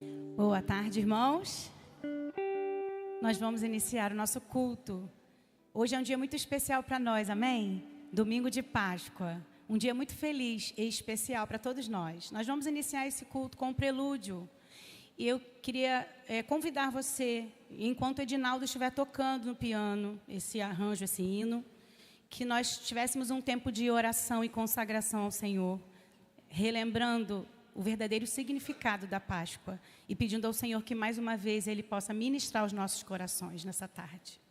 Boa tarde, irmãos. Nós vamos iniciar o nosso culto. Hoje é um dia muito especial para nós, amém? Domingo de Páscoa. Um dia muito feliz e especial para todos nós. Nós vamos iniciar esse culto com um prelúdio. E eu queria convidar você, enquanto Edinaldo estiver tocando no piano, esse arranjo, esse hino, que nós tivéssemos um tempo de oração e consagração ao Senhor, relembrando o verdadeiro significado da Páscoa e pedindo ao Senhor que mais uma vez Ele possa ministrar os nossos corações nessa tarde.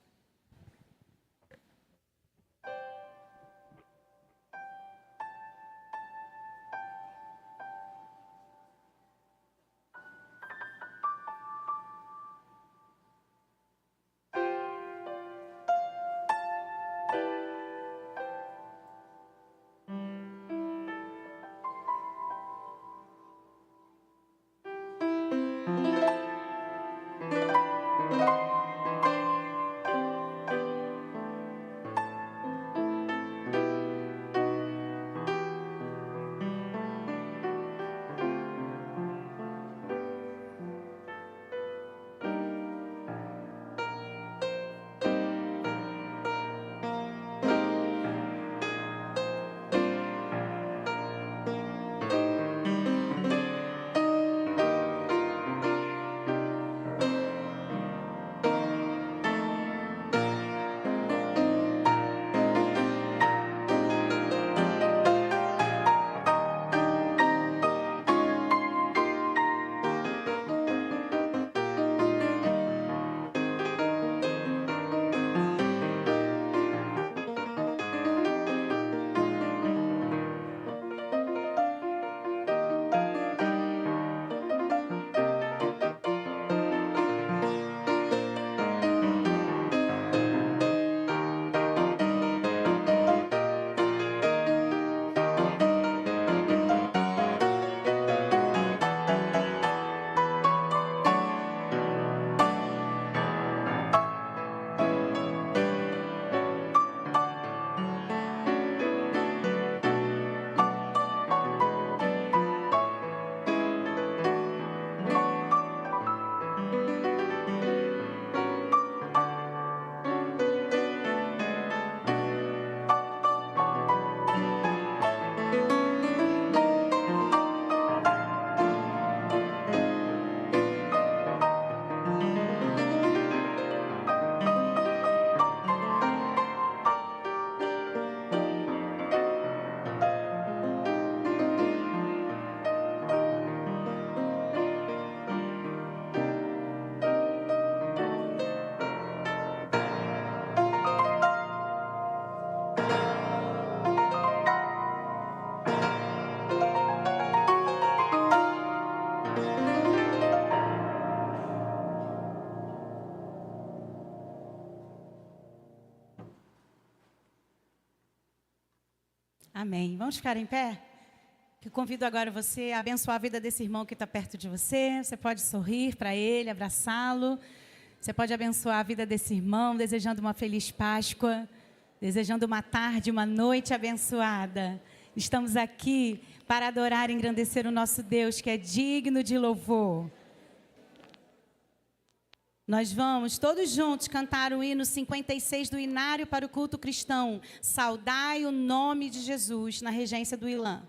Amém. Vamos ficar em pé? Eu convido agora você a abençoar a vida desse irmão que está perto de você. Você pode sorrir para ele, abraçá-lo. Você pode abençoar a vida desse irmão, desejando uma feliz Páscoa, desejando uma tarde, uma noite abençoada. Estamos aqui para adorar e engrandecer o nosso Deus, que é digno de louvor. Nós vamos todos juntos cantar o hino 56 do Inário para o Culto Cristão. Saudai o nome de Jesus, na regência do Ilan.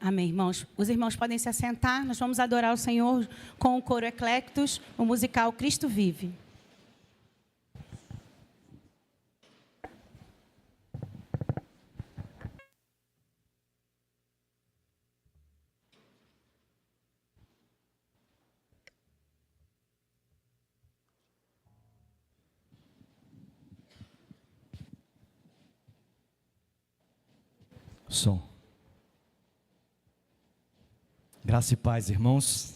Amém, irmãos. Os irmãos podem se assentar. Nós vamos adorar o Senhor com o coro Eclectus, o musical Cristo Vive. Som. Graça e paz, irmãos.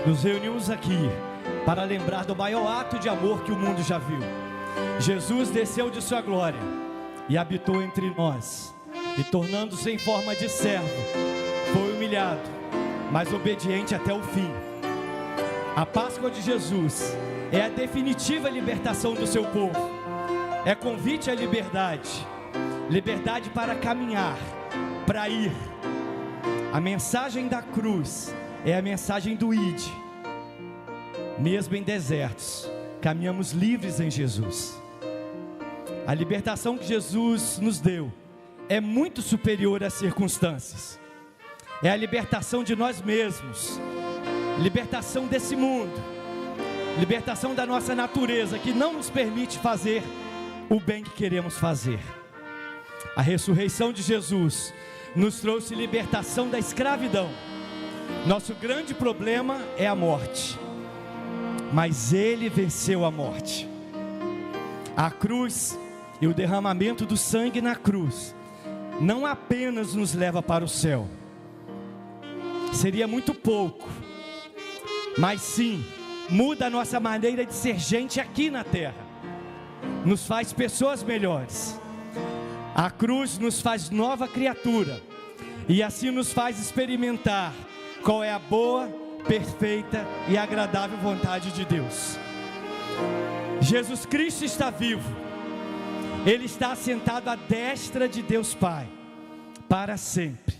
Nos reunimos aqui para lembrar do maior ato de amor que o mundo já viu. Jesus desceu de sua glória e habitou entre nós, e tornando-se em forma de servo, foi humilhado, mas obediente até o fim. A Páscoa de Jesus é a definitiva libertação do seu povo. É convite à liberdade, liberdade para caminhar, para ir. A mensagem da cruz é a mensagem do ide. Mesmo em desertos, caminhamos livres em Jesus. A libertação que Jesus nos deu é muito superior às circunstâncias. É a libertação de nós mesmos, libertação desse mundo, libertação da nossa natureza, que não nos permite fazer o bem que queremos fazer. A ressurreição de Jesus nos trouxe libertação da escravidão. Nosso grande problema é a morte, mas Ele venceu a morte. A cruz e o derramamento do sangue na cruz não apenas nos leva para o céu, seria muito pouco, mas sim, muda a nossa maneira de ser gente aqui na terra, nos faz pessoas melhores. A cruz nos faz nova criatura, e assim nos faz experimentar qual é a boa, perfeita e agradável vontade de Deus. Jesus Cristo está vivo. Ele está assentado à destra de Deus Pai, para sempre.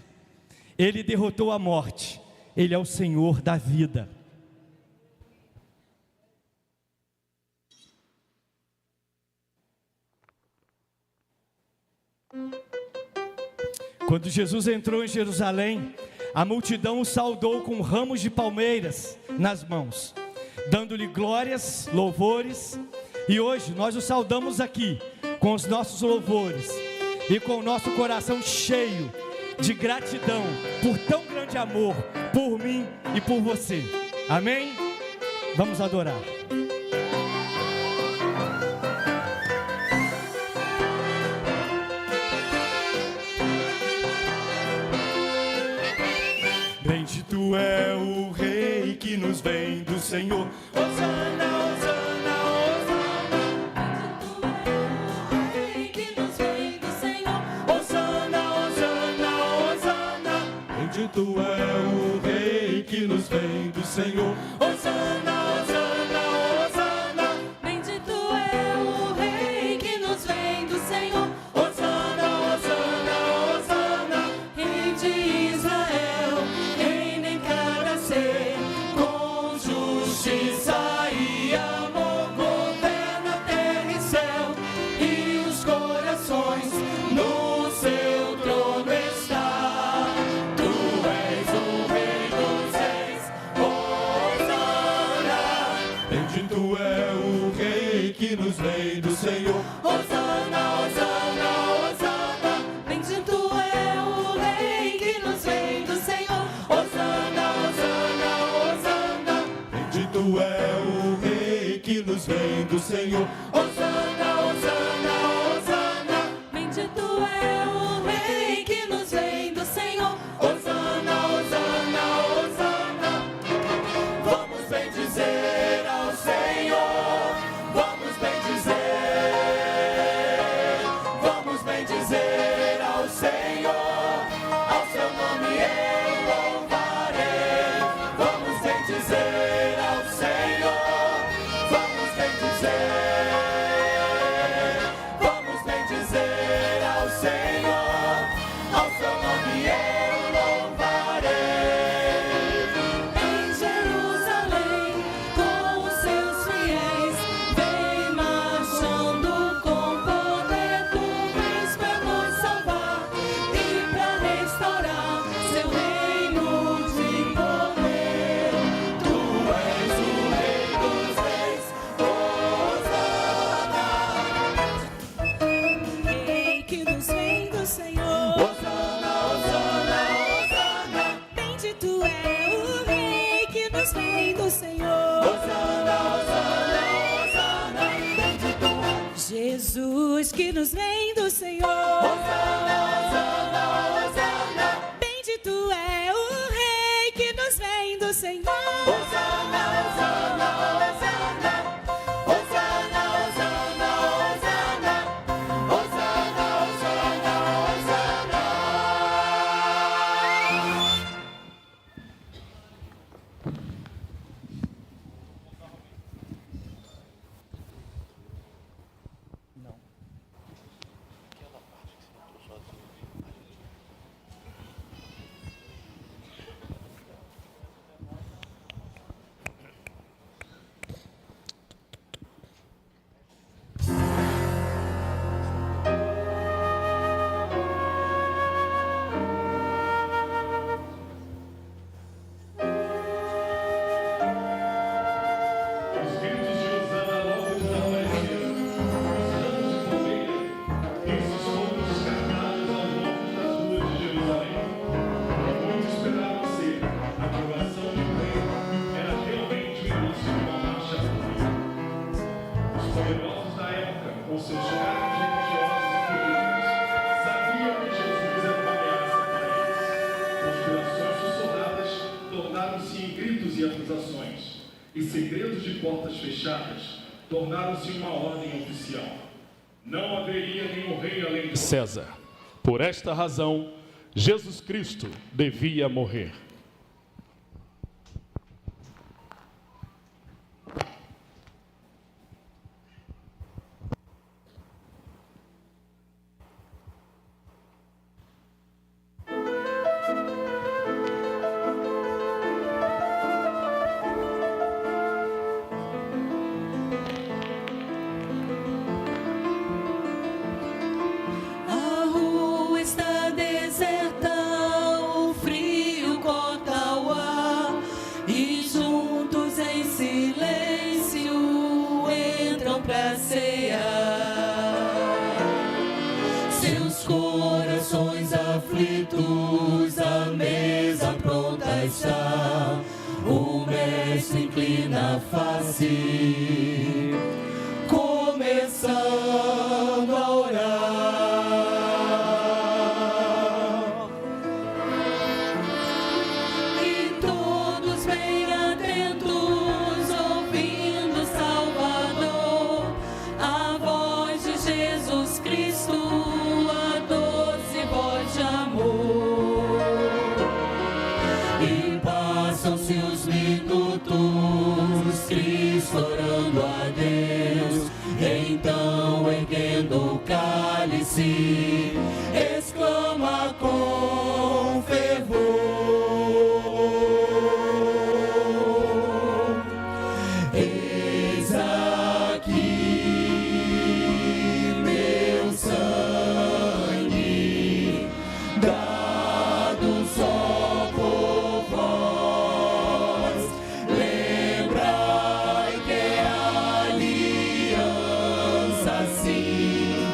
Ele derrotou a morte. Ele é o Senhor da vida. Quando Jesus entrou em Jerusalém, a multidão o saudou com ramos de palmeiras nas mãos, dando-lhe glórias, louvores. E hoje nós o saudamos aqui com os nossos louvores e com o nosso coração cheio de gratidão por tão grande amor por mim e por você. Amém? Vamos adorar. Bendito é o Rei que nos vem do Senhor. Hosana, Hosana, Hosana. Bendito é o Rei que nos vem do Senhor. Hosana, Hosana, Hosana. Bendito é o Rei que nos vem do Senhor. Hosana, Hosana, Hosana. Rei de Israel, reina em cada ser, com justiça e amor, governa terra e céu, e os corações no seu trono está. Tu és o Rei dos reis, Hosana. Bendito é o Rei que nos vem do Senhor. Hosana, Hosana, Hosana. Bendito é o Rei que nos vem do Senhor. Hosana, Hosana, Hosana. Bendito é o Rei que nos vem do Senhor. Hosana, Hosana, Hosana. Bendito é o Rei que nos vem do Senhor. Hosana, Hosana, Hosana. Jesus que nos vem do Senhor. Hosana, Hosana, Hosana. Bendito é o Rei que nos vem do Senhor. Hosana, Hosana, Hosana. Hosana, Hosana, Hosana. Hosana, Hosana, Hosana. Os gritos de Hosana logo desapareceram. Os ramos de palmeira esses foram descartados ao longo das ruas de Jerusalém. Muitos esperavam ser a aprovação de Rei. Era realmente o início de uma marcha pública. Os poderosos da época, com seus cargos religiosos e políticos, sabiam que Jesus era uma ameaça para eles. Conspirações sussurradas tornaram-se em gritos e acusações. E segredos de portas fechadas tornaram-se uma ordem oficial. Não haveria nenhum rei além de César. Por esta razão, Jesus Cristo devia morrer. A rua está deserta, o frio corta o ar, e juntos em silêncio entram pra cear. Seus corações aflitos, a mesa pronta está, o mestre inclina a face, começando a orar. E todos bem atentos, ouvindo o Salvador, a voz de Jesus Cristo, a doce voz de amor. E passam-se os minutos, Cristo orando a Deus. Então, erguendo o cálice, exclama com fervor: eis aqui meu sangue, dado só por vós. Lembrai que a aliança assim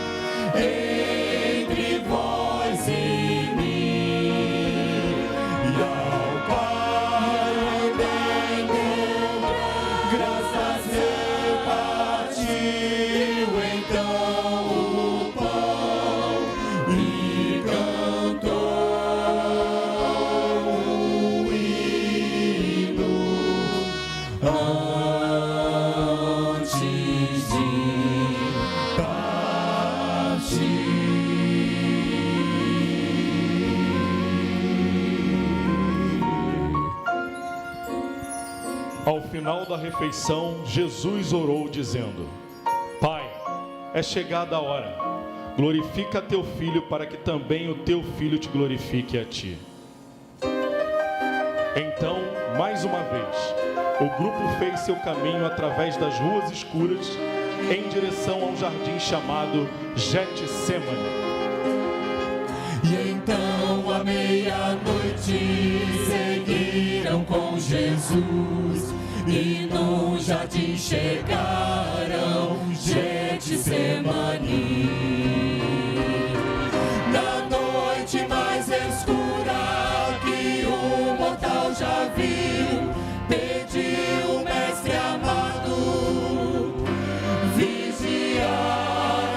entre vós e mim, e ao Pai bendito, graças repartiu então o pão e cantou o hino antes de Ao final da refeição, Jesus orou dizendo: Pai, é chegada a hora. Glorifica teu filho para que também o teu filho te glorifique a ti. Então, mais uma vez, o grupo fez seu caminho através das ruas escuras em direção a um jardim chamado Getsêmani. E então à meia-noite seguiram com Jesus, e no jardim chegaram Getsêmani. Na noite mais escura que o mortal já viu, pediu o mestre amado vigiar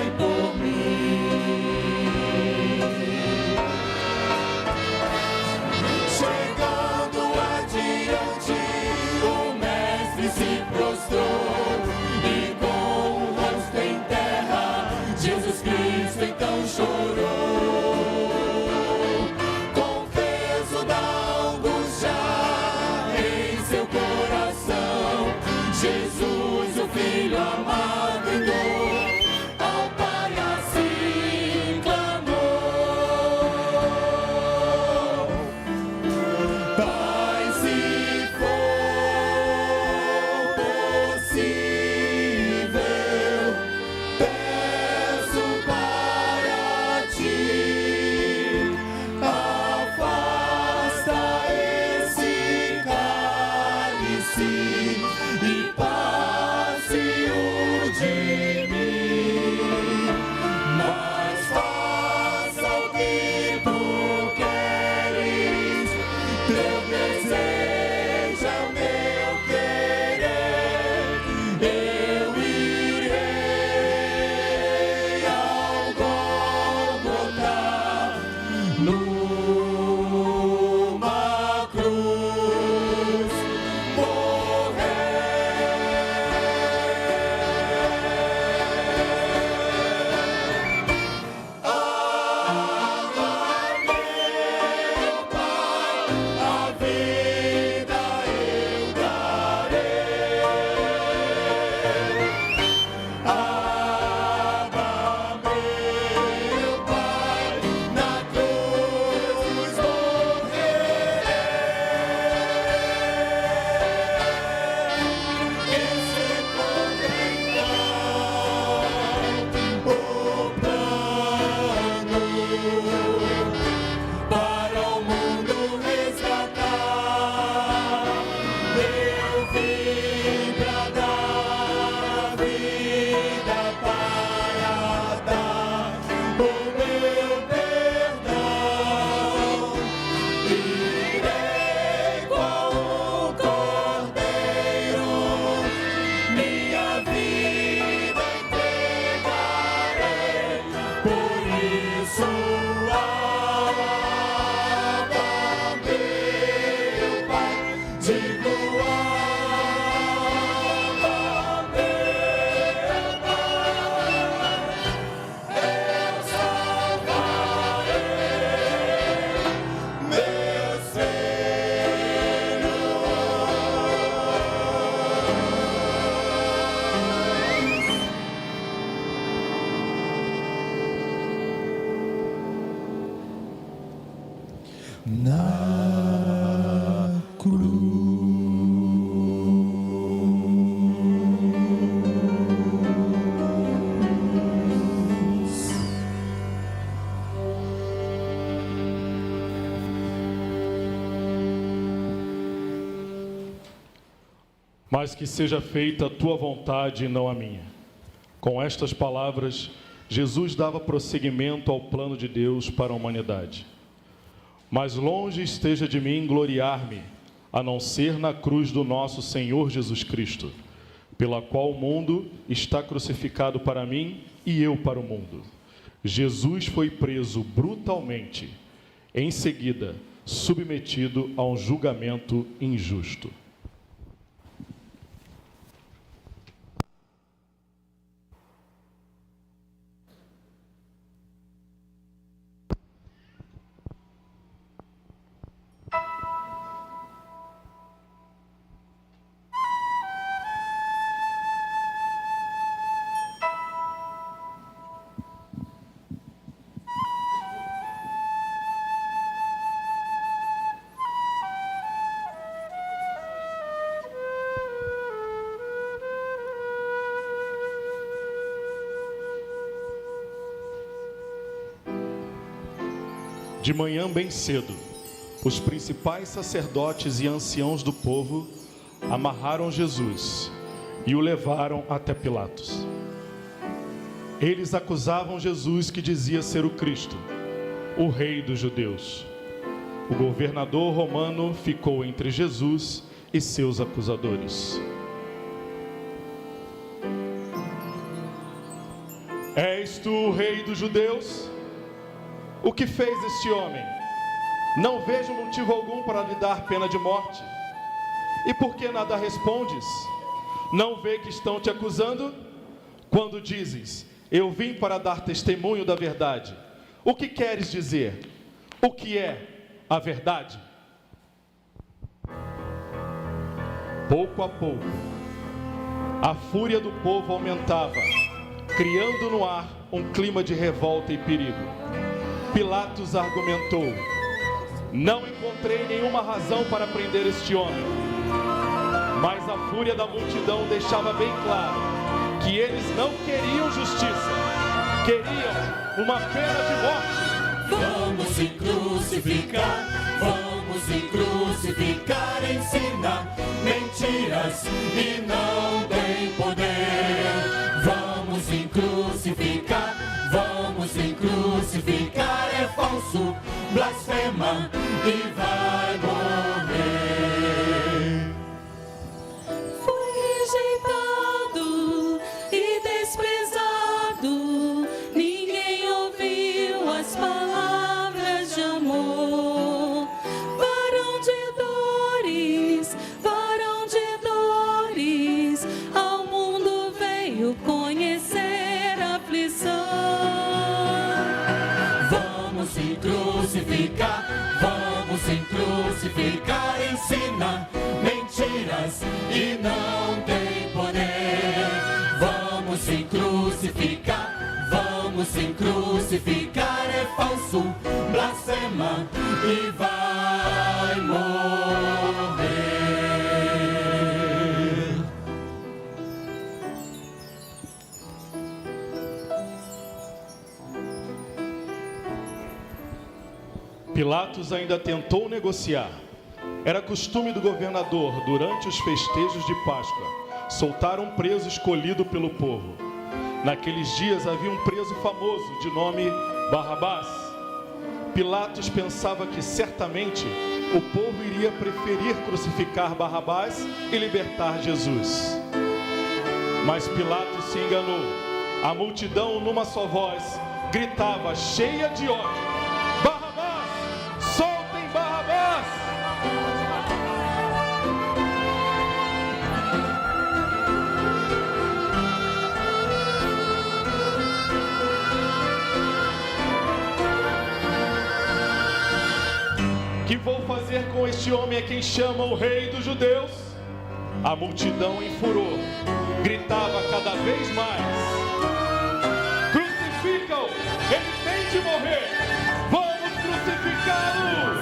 na cruz. Mas que seja feita a tua vontade e não a minha. Com estas palavras, Jesus dava prosseguimento ao plano de Deus para a humanidade. Mas longe esteja de mim gloriar-me, a não ser na cruz do nosso Senhor Jesus Cristo, pela qual o mundo está crucificado para mim e eu para o mundo. Jesus foi preso brutalmente, em seguida submetido a um julgamento injusto. De manhã bem cedo, os principais sacerdotes e anciãos do povo amarraram Jesus e o levaram até Pilatos. Eles acusavam Jesus que dizia ser o Cristo, o rei dos judeus. O governador romano ficou entre Jesus e seus acusadores. És tu o rei dos judeus? O que fez este homem? Não vejo motivo algum para lhe dar pena de morte. E por que nada respondes? Não vê que estão te acusando? Quando dizes, eu vim para dar testemunho da verdade, o que queres dizer? O que é a verdade? Pouco a pouco, a fúria do povo aumentava, criando no ar um clima de revolta e perigo. Pilatos argumentou: não encontrei nenhuma razão para prender este homem. Mas a fúria da multidão deixava bem claro que eles não queriam justiça, queriam uma pena de morte. Vamos se crucificar, ensina mentiras e não tem poder. Vamos se crucificar, é falso, blasfema e vai morrer. Foi rejeitado e desprezado, ninguém ouviu as palavras de amor. Varão de dores, ao mundo veio conhecer a aflição. Vamos se crucificar, ensina mentiras e não tem poder. Vamos se crucificar, é falso, blasfema e vai morrer. Pilatos ainda tentou negociar. Era costume do governador, durante os festejos de Páscoa, soltar um preso escolhido pelo povo. Naqueles dias havia um preso famoso de nome Barrabás. Pilatos pensava que certamente o povo iria preferir crucificar Barrabás e libertar Jesus. Mas Pilatos se enganou. A multidão, numa só voz, gritava cheia de ódio: Barrabás! Soltem Barrabás! Que vou fazer com este homem a quem chamam o rei dos judeus? A multidão em furor gritava cada vez mais: crucificam! Ele tem de morrer! Vamos crucificá-lo!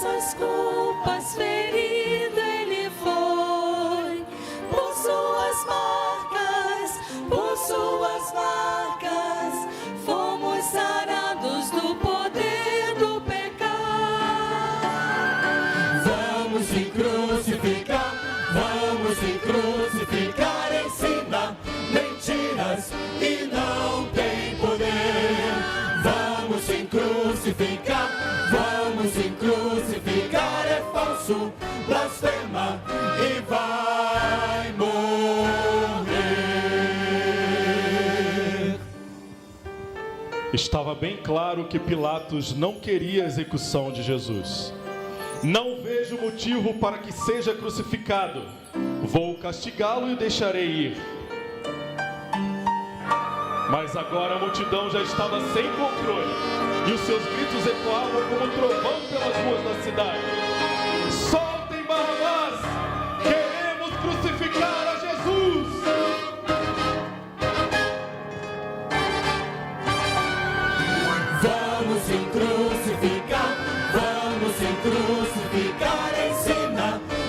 nossas culpas ferido Ele foi. Por suas marcas, fomos sarados do poder do pecado. Vamos em crucificar, ensina mentiras e não tem poder. Vamos em crucificar, é falso, blasfema e vai morrer. Estava bem claro que Pilatos não queria a execução de Jesus. Não vejo motivo para que seja crucificado. Vou castigá-lo e deixarei ir. Mas agora a multidão já estava sem controle e os seus gritos ecoavam como trovão pelas ruas da cidade. Soltem Barrabás! Queremos crucificar a Jesus! Vamos em crucificar, ensina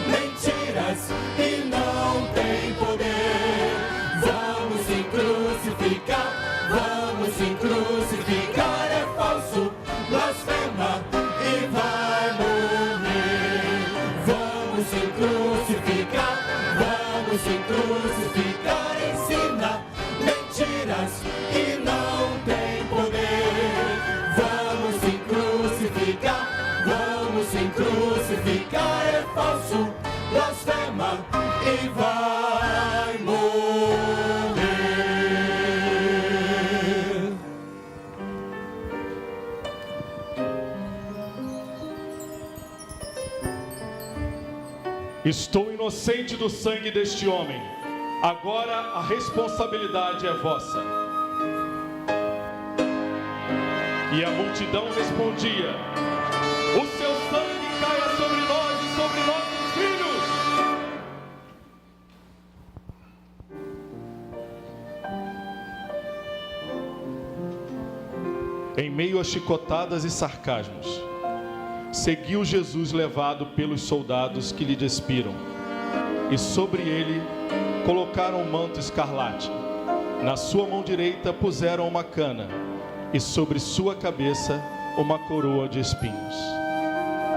mentiras e não tem poder. Vamos em crucificar, é falso, blasfema e vai morrer. Vamos em crucificar, ensina mentiras e não tem poder. Vamos em crucificar, é falso, blasfema e vai morrer. Estou inocente do sangue deste homem. Agora a responsabilidade é vossa. E a multidão respondia: o seu sangue caia sobre nós e sobre nossos filhos. Em meio a chicotadas e sarcasmos, seguiu Jesus levado pelos soldados que lhe despiram, e sobre ele colocaram um manto escarlate. Na sua mão direita puseram uma cana, e sobre sua cabeça uma coroa de espinhos.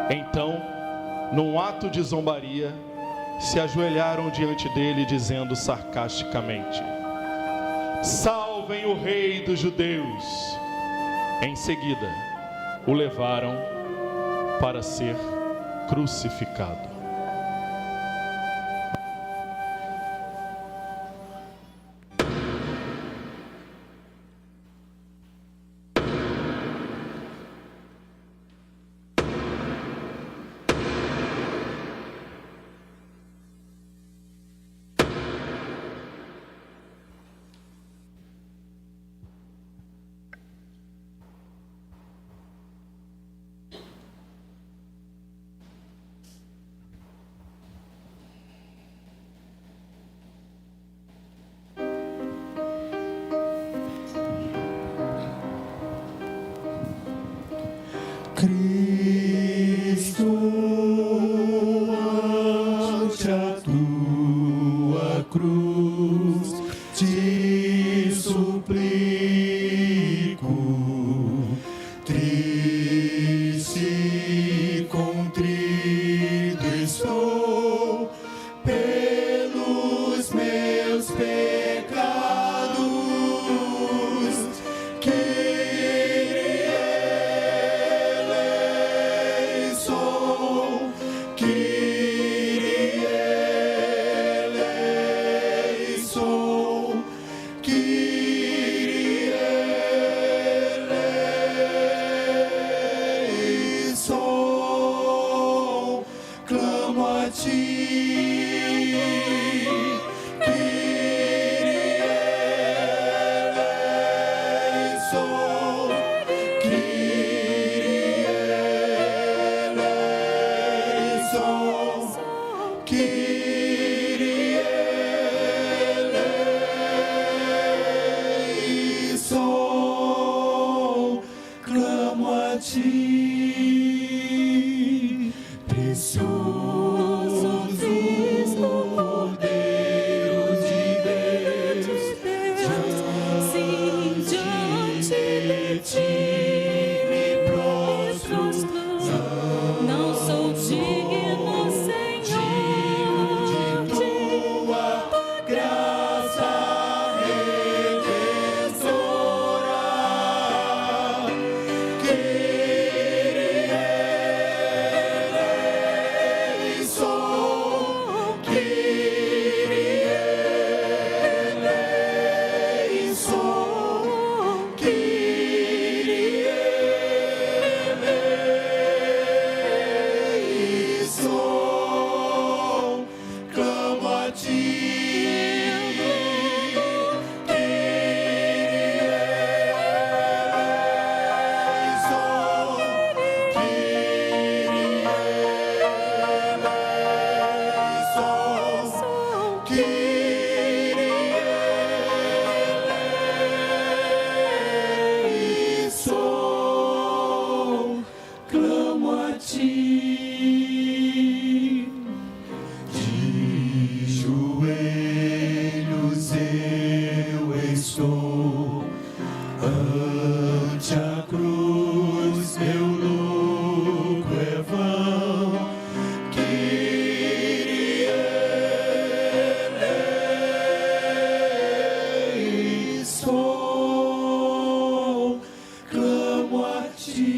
Então, num ato de zombaria, se ajoelharam diante dele, dizendo sarcasticamente: salvem o rei dos judeus. Em seguida, o levaram para ser crucificado. Cristo, ante a tua cruz, te suplico, triste e contrito estou pelos meus pecados, que clamo clamo a ti, precioso Cordeiro de Deus, sim, diante de ti me prostro, não sou digno, Senhor, de tua graça redentora. Kyrie eleison, Kyrie eleison, Kyrie eleison, clamo a ti. Clamo a ti, de joelhos eu estou ante a cruz, meu lucro é vão. Kyrie eleison, clamo a ti.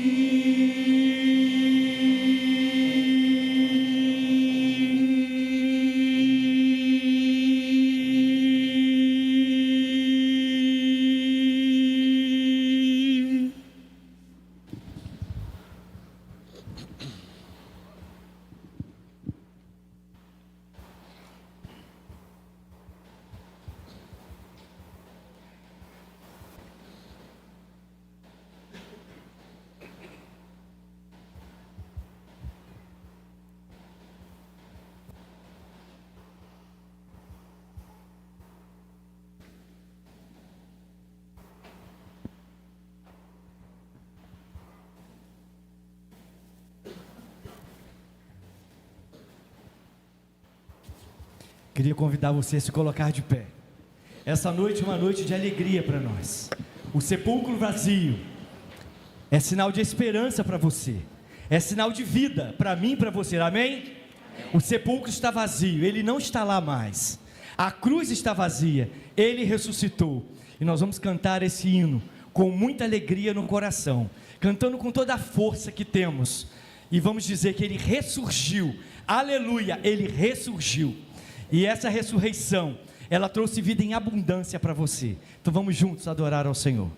Queria convidar você a se colocar de pé. Essa noite é uma noite de alegria para nós. O sepulcro vazio é sinal de esperança para você. É sinal de vida para mim e para você, amém? O sepulcro está vazio, ele não está lá mais. A cruz está vazia, ele ressuscitou. E nós vamos cantar esse hino com muita alegria no coração, cantando com toda a força que temos. E vamos dizer que ele ressurgiu. Aleluia, ele ressurgiu. E essa ressurreição, ela trouxe vida em abundância para você. Então vamos juntos adorar ao Senhor.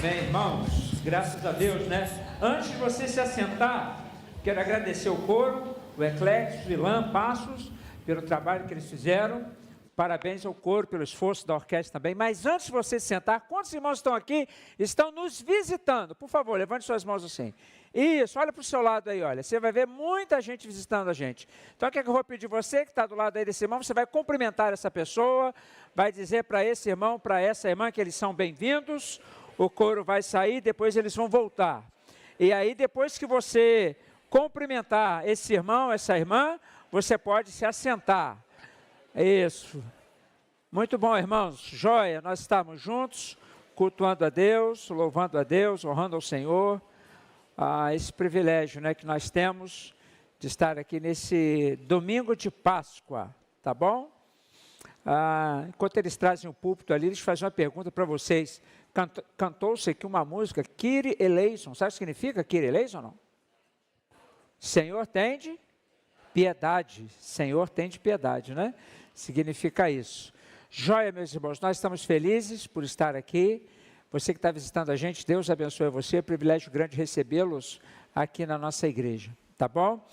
Amém, irmãos? Graças a Deus, né? Antes de você se assentar, quero agradecer o coro, o Eclético, o Ilan, Passos, pelo trabalho que eles fizeram. Parabéns ao coro pelo esforço da orquestra também. Mas antes de você se sentar, quantos irmãos estão aqui, estão nos visitando? Por favor, levante suas mãos assim. Isso, olha para o seu lado aí, olha. Você vai ver muita gente visitando a gente. Então, o que é que eu vou pedir? Você que está do lado aí desse irmão, você vai cumprimentar essa pessoa, vai dizer para esse irmão, para essa irmã que eles são bem-vindos. O coro vai sair, depois eles vão voltar. E aí, depois que você cumprimentar esse irmão, essa irmã, você pode se assentar. Isso. Muito bom, irmãos. Joia, nós estamos juntos, cultuando a Deus, louvando a Deus, honrando ao Senhor. Esse privilégio, né, que nós temos de estar aqui nesse domingo de Páscoa, tá bom? Enquanto eles trazem o púlpito ali, eles fazem uma pergunta para vocês. Cantou-se aqui uma música, Kyrie eleison. Sabe o que significa Kyrie eleison, não? Senhor, tende piedade. Senhor, tende piedade, né? Significa isso. Joia, meus irmãos, nós estamos felizes por estar aqui. Você que está visitando a gente, Deus abençoe você. É um privilégio grande recebê-los aqui na nossa igreja, tá bom?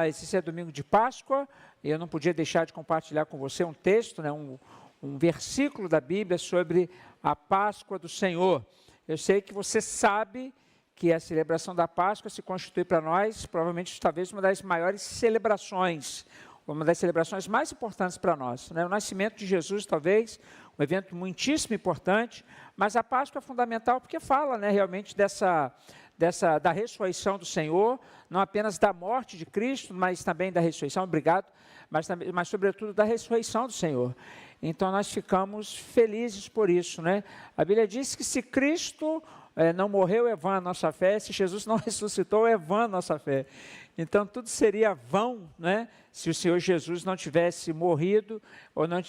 Esse é domingo de Páscoa e eu não podia deixar de compartilhar com você um texto, né, um versículo da Bíblia sobre a Páscoa do Senhor. Eu sei que você sabe que a celebração da Páscoa se constitui para nós, provavelmente, talvez uma das maiores celebrações, uma das celebrações mais importantes para nós, né? O nascimento de Jesus, talvez, um evento muitíssimo importante, mas a Páscoa é fundamental porque fala, né, realmente da ressurreição do Senhor, não apenas da morte de Cristo, mas também da ressurreição, obrigado, mas sobretudo da ressurreição do Senhor. Então nós ficamos felizes por isso, né? A Bíblia diz que se Cristo não morreu, é vã a nossa fé, se Jesus não ressuscitou, é vã a nossa fé. Então tudo seria vão, né, se o Senhor Jesus não tivesse morrido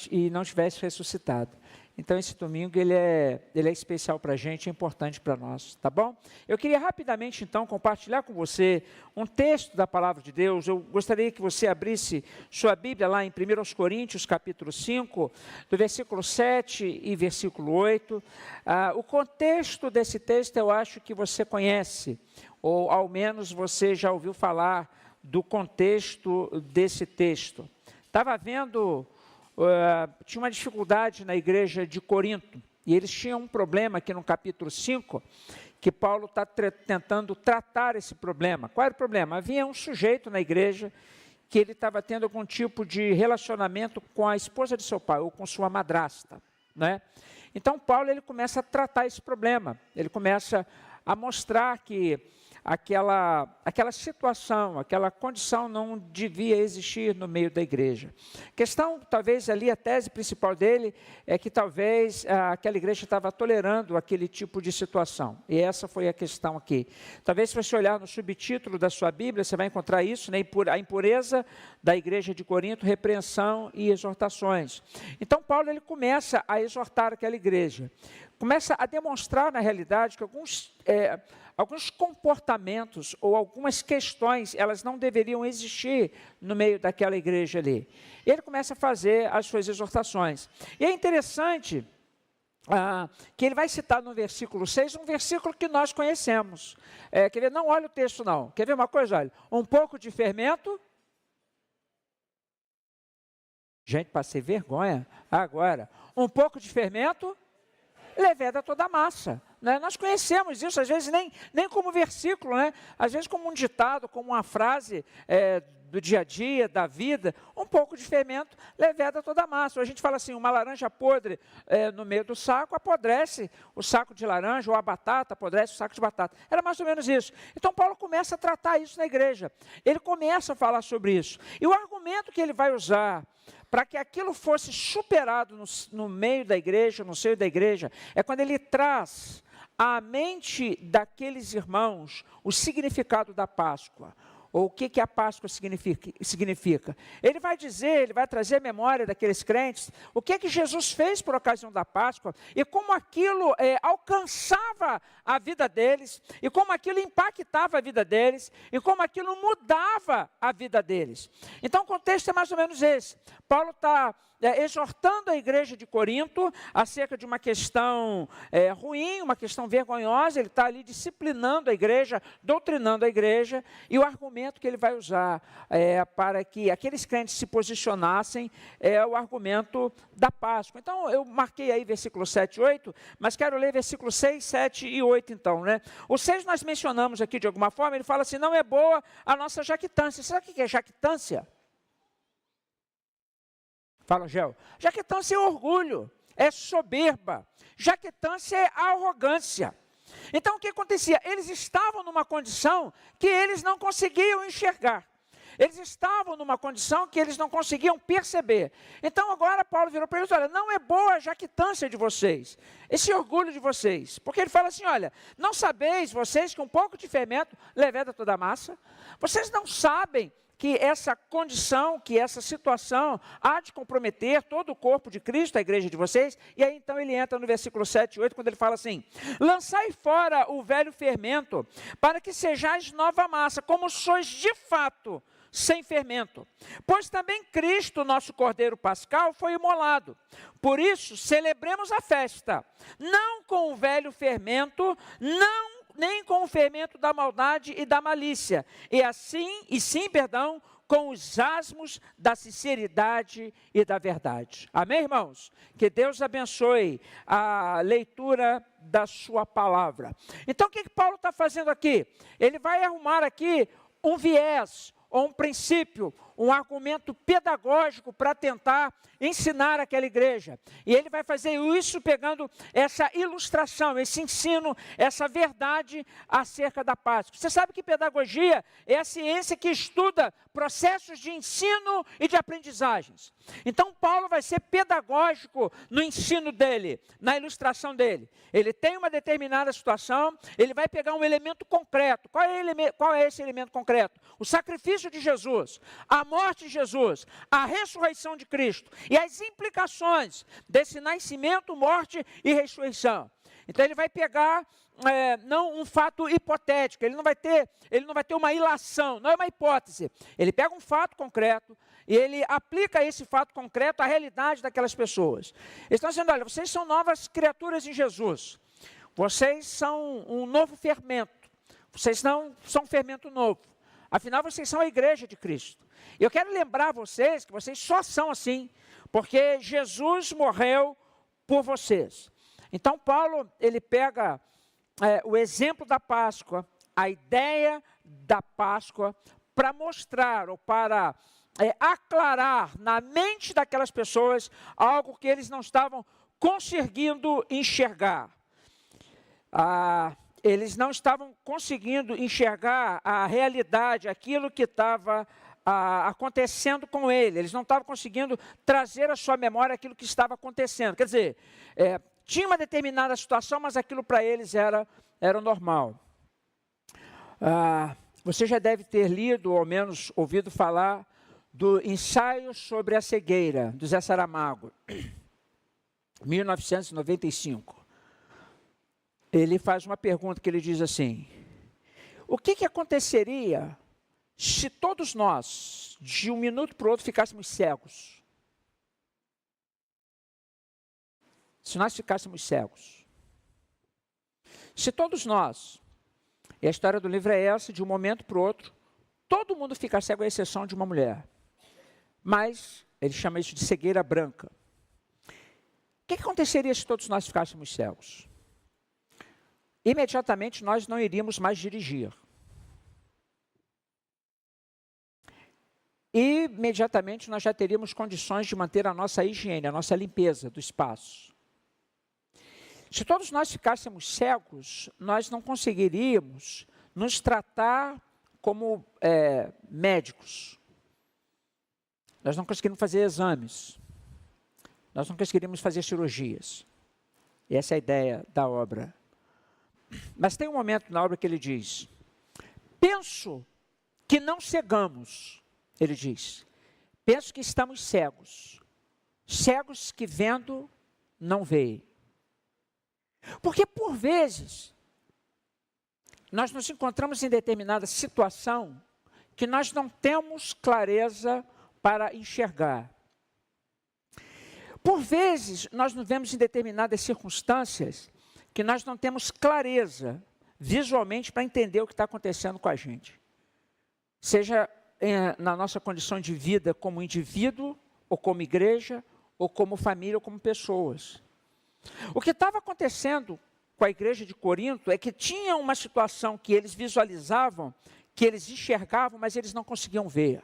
e não tivesse ressuscitado. Então esse domingo ele é especial para a gente, é importante para nós, tá bom? Eu queria rapidamente então compartilhar com você um texto da Palavra de Deus. Eu gostaria que você abrisse sua Bíblia lá em 1 Coríntios capítulo 5, do versículo 7 e versículo 8. O contexto desse texto eu acho que você conhece, ou ao menos você já ouviu falar do contexto desse texto. Estava vendo... tinha uma dificuldade na igreja de Corinto, e eles tinham um problema aqui no capítulo 5, que Paulo está tentando tratar esse problema. Qual era o problema? Havia um sujeito na igreja que ele estava tendo algum tipo de relacionamento com a esposa de seu pai, ou com sua madrasta, né? Então Paulo ele começa a tratar esse problema, ele começa a mostrar que aquela situação, aquela condição não devia existir no meio da igreja. A questão, talvez ali, a tese principal dele é que talvez aquela igreja estava tolerando aquele tipo de situação. E essa foi a questão aqui. Talvez se você olhar no subtítulo da sua Bíblia, você vai encontrar isso, né? A impureza da igreja de Corinto, repreensão e exortações. Então Paulo ele começa a exortar aquela igreja. Começa a demonstrar na realidade que alguns comportamentos ou algumas questões, elas não deveriam existir no meio daquela igreja ali. E ele começa a fazer as suas exortações. E é interessante que ele vai citar no versículo 6, um versículo que nós conhecemos. Quer ver? Não olha o texto não. Quer ver uma coisa? Olha, um pouco de fermento. Gente, passei vergonha agora. Um pouco de fermento leveda toda a massa, né? Nós conhecemos isso, às vezes nem como versículo, né? Às vezes como um ditado, como uma frase do dia a dia, da vida. Um pouco de fermento leveda toda a massa. Ou a gente fala assim, uma laranja podre no meio do saco apodrece o saco de laranja, ou a batata apodrece o saco de batata. Era mais ou menos isso. Então Paulo começa a tratar isso na igreja. Ele começa a falar sobre isso. E o argumento que ele vai usar para que aquilo fosse superado no meio da igreja, no seio da igreja, é quando ele traz à mente daqueles irmãos o significado da Páscoa. ou o que a Páscoa significa. Ele vai dizer, ele vai trazer a memória daqueles crentes, o que Jesus fez por ocasião da Páscoa, e como aquilo alcançava a vida deles, e como aquilo impactava a vida deles, e como aquilo mudava a vida deles. Então o contexto é mais ou menos esse. Paulo está exortando a igreja de Corinto acerca de uma questão ruim, uma questão vergonhosa. Ele está ali disciplinando a igreja, doutrinando a igreja, e o argumento que ele vai usar para que aqueles crentes se posicionassem é o argumento da Páscoa. Então, eu marquei aí versículo 7 e 8, mas quero ler versículos 6, 7 e 8 então, né? O 6 nós mencionamos aqui de alguma forma, ele fala assim, não é boa a nossa jactância. Sabe o que é jactância? Fala, Gel. Jactância é orgulho, é soberba. Jactância é arrogância. Então, o que acontecia? Eles estavam numa condição que eles não conseguiam enxergar. Eles estavam numa condição que eles não conseguiam perceber. Então, agora, Paulo virou para eles, olha, não é boa a jactância de vocês, esse orgulho de vocês. Porque ele fala assim, olha, não sabeis vocês que um pouco de fermento leveda toda a massa? Vocês não sabem que essa condição, que essa situação há de comprometer todo o corpo de Cristo, a igreja de vocês. E aí então ele entra no versículo 7 e 8, quando ele fala assim, lançai fora o velho fermento, para que sejais nova massa, como sois de fato, sem fermento. Pois também Cristo, nosso Cordeiro Pascal, foi imolado. Por isso, celebremos a festa, não com o velho fermento, nem com o fermento da maldade e da malícia, com os asmos da sinceridade e da verdade. Amém, irmãos? Que Deus abençoe a leitura da sua palavra. Então, o que Paulo está fazendo aqui? Ele vai arrumar aqui um viés, ou um princípio, um argumento pedagógico para tentar ensinar aquela igreja. E ele vai fazer isso pegando essa ilustração, esse ensino, essa verdade acerca da Páscoa. Você sabe que pedagogia é a ciência que estuda processos de ensino e de aprendizagens. Então, Paulo vai ser pedagógico no ensino dele, na ilustração dele. Ele tem uma determinada situação, ele vai pegar um elemento concreto. Qual é esse elemento concreto? O sacrifício de Jesus, a morte de Jesus, a ressurreição de Cristo e as implicações desse nascimento, morte e ressurreição. Então ele vai pegar não um fato hipotético, ele não vai ter uma ilação, não é uma hipótese. Ele pega um fato concreto e ele aplica esse fato concreto à realidade daquelas pessoas. Eles estão dizendo, olha, vocês são novas criaturas em Jesus. Vocês são um novo fermento. Vocês não são um fermento novo. Afinal, vocês são a igreja de Cristo. E eu quero lembrar vocês que vocês só são assim, porque Jesus morreu por vocês. Então, Paulo, ele pega o exemplo da Páscoa, a ideia da Páscoa, para mostrar ou para aclarar na mente daquelas pessoas algo que eles não estavam conseguindo enxergar. Eles não estavam conseguindo enxergar a realidade, aquilo que estava acontecendo com ele. Eles não estavam conseguindo trazer à sua memória aquilo que estava acontecendo. Quer dizer, tinha uma determinada situação, mas aquilo para eles era normal. Você já deve ter lido, ou ao menos ouvido falar, do Ensaio sobre a Cegueira, do Zé Saramago, 1995. Ele faz uma pergunta que ele diz assim, o que aconteceria se todos nós, de um minuto para o outro, ficássemos cegos? Se nós ficássemos cegos. Se todos nós, e a história do livro é essa, de um momento para o outro, todo mundo fica cego, à exceção de uma mulher. Mas ele chama isso de cegueira branca. O que aconteceria se todos nós ficássemos cegos? Imediatamente nós não iríamos mais dirigir. Imediatamente nós já teríamos condições de manter a nossa higiene, a nossa limpeza do espaço. Se todos nós ficássemos cegos, nós não conseguiríamos nos tratar como médicos. Nós não conseguiríamos fazer exames. Nós não conseguiríamos fazer cirurgias. E essa é a ideia da obra. Mas tem um momento na obra que ele diz, penso que não cegamos, ele diz. Penso que estamos cegos. Cegos que vendo, não veem. Porque por vezes, nós nos encontramos em determinada situação que nós não temos clareza para enxergar. Por vezes, nós nos vemos em determinadas circunstâncias que nós não temos clareza visualmente para entender o que está acontecendo com a gente. Seja na nossa condição de vida como indivíduo, ou como igreja, ou como família, ou como pessoas. O que estava acontecendo com a igreja de Corinto é que tinha uma situação que eles visualizavam, que eles enxergavam, mas eles não conseguiam ver.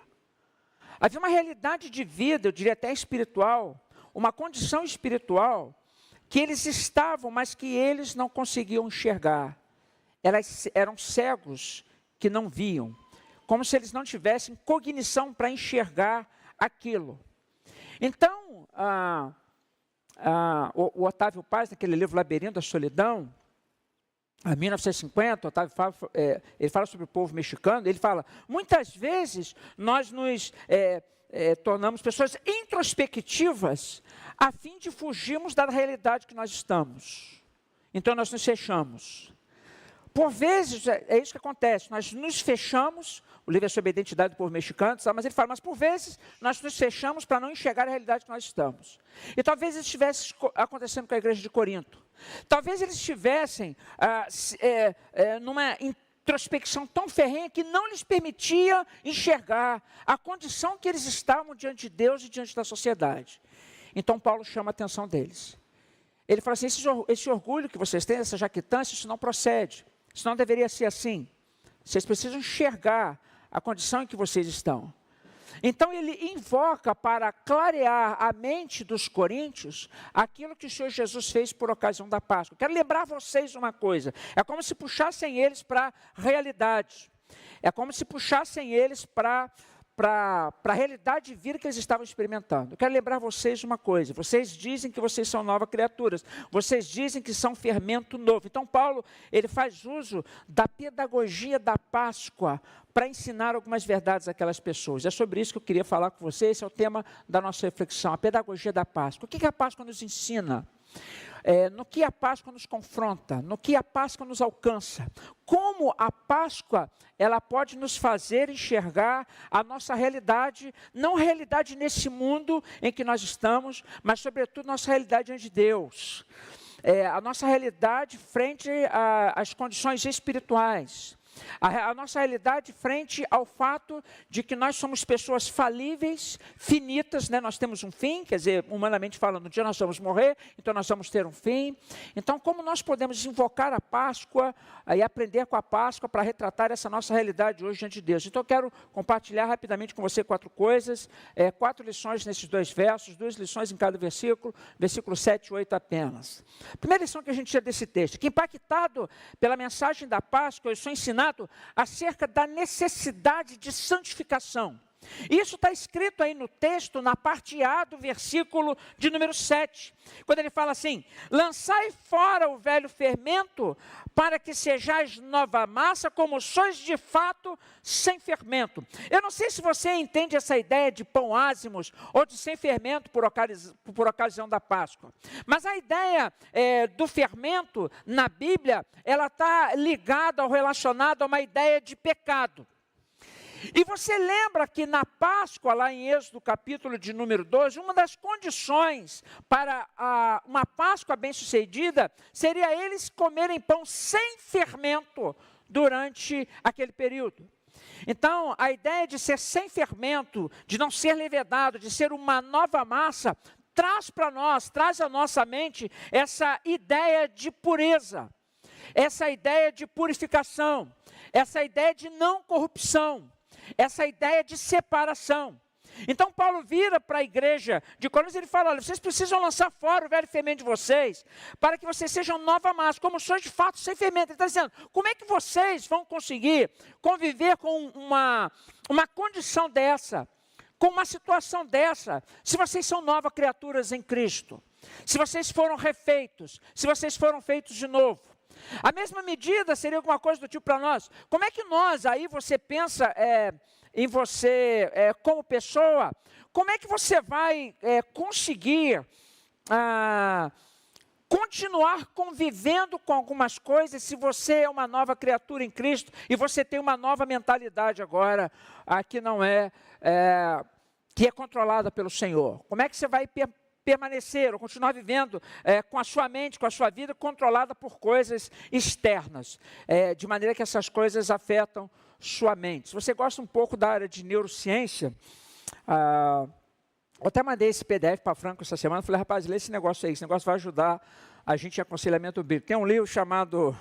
Havia uma realidade de vida, eu diria até espiritual, uma condição espiritual, que eles estavam, mas que eles não conseguiam enxergar. Eram cegos que não viam, como se eles não tivessem cognição para enxergar aquilo. Então, o Otávio Paz, naquele livro Labirinto da Solidão, em 1950, Otávio ele fala sobre o povo mexicano, ele fala, muitas vezes nós nos tornamos pessoas introspectivas a fim de fugirmos da realidade que nós estamos. Então nós nos fechamos. Por vezes, é isso que acontece, nós nos fechamos, o livro é sobre a identidade do povo mexicano, mas ele fala, mas por vezes nós nos fechamos para não enxergar a realidade que nós estamos. E talvez isso estivesse acontecendo com a igreja de Corinto. Talvez eles estivessem numa introspecção tão ferrenha que não lhes permitia enxergar a condição que eles estavam diante de Deus e diante da sociedade. Então Paulo chama a atenção deles. Ele fala assim, esse orgulho que vocês têm, essa jactância, isso não procede. Isso não deveria ser assim. Vocês precisam enxergar a condição em que vocês estão. Então ele invoca para clarear a mente dos coríntios aquilo que o Senhor Jesus fez por ocasião da Páscoa. Quero lembrar vocês uma coisa, é como se puxassem eles para a realidade. É como se puxassem eles para a realidade de vida que eles estavam experimentando. Eu quero lembrar vocês uma coisa, vocês dizem que vocês são novas criaturas, vocês dizem que são fermento novo. Então Paulo, ele faz uso da pedagogia da Páscoa para ensinar algumas verdades àquelas pessoas. É sobre isso que eu queria falar com vocês, esse é o tema da nossa reflexão, a pedagogia da Páscoa. O que a Páscoa nos ensina? No que a Páscoa nos confronta, no que a Páscoa nos alcança, como a Páscoa ela pode nos fazer enxergar a nossa realidade, não a realidade nesse mundo em que nós estamos, mas sobretudo nossa realidade diante de Deus, a nossa realidade frente às condições espirituais. A nossa realidade frente ao fato de que nós somos pessoas falíveis, finitas, né? Nós temos um fim, quer dizer, humanamente falando, um dia nós vamos morrer, então nós vamos ter um fim. Então, como nós podemos invocar a Páscoa e aprender com a Páscoa para retratar essa nossa realidade hoje diante de Deus? Então, eu quero compartilhar rapidamente com você 4 coisas, 4 lições nesses 2 versos, 2 lições em cada versículo, versículo 7 e 8 apenas. A primeira lição que a gente tira desse texto, que impactado pela mensagem da Páscoa, eu sou ensinado acerca da necessidade de santificação. Isso está escrito aí no texto, na parte A do versículo de número 7, quando ele fala assim, lançai fora o velho fermento, para que sejais nova massa, como sois de fato sem fermento. Eu não sei se você entende essa ideia de pão ázimos, ou de sem fermento por ocasião da Páscoa, mas a ideia do fermento na Bíblia, ela está ligada ou relacionada a uma ideia de pecado. E você lembra que na Páscoa, lá em Êxodo capítulo de número 12, uma das condições para uma Páscoa bem-sucedida seria eles comerem pão sem fermento durante aquele período. Então, a ideia de ser sem fermento, de não ser levedado, de ser uma nova massa, traz para nós, traz à nossa mente essa ideia de pureza, essa ideia de purificação, essa ideia de não corrupção, essa ideia de separação. Então Paulo vira para a igreja de Corinto e ele fala, olha, vocês precisam lançar fora o velho fermento de vocês, para que vocês sejam nova massa, como sois de fato sem fermento. Ele está dizendo, como é que vocês vão conseguir conviver com uma condição dessa, com uma situação dessa, se vocês são novas criaturas em Cristo, se vocês foram refeitos, se vocês foram feitos de novo? A mesma medida seria alguma coisa do tipo para nós. Como é que nós, aí você pensa em você como pessoa, como é que você vai conseguir continuar convivendo com algumas coisas se você é uma nova criatura em Cristo e você tem uma nova mentalidade agora, que não que é controlada pelo Senhor? Como é que você vai permanecer ou continuar vivendo com a sua mente, com a sua vida controlada por coisas externas, de maneira que essas coisas afetam sua mente? Se você gosta um pouco da área de neurociência, eu até mandei esse PDF para Franco essa semana, falei, rapaz, lê esse negócio aí, esse negócio vai ajudar a gente em aconselhamento bíblico. Tem um livro chamado,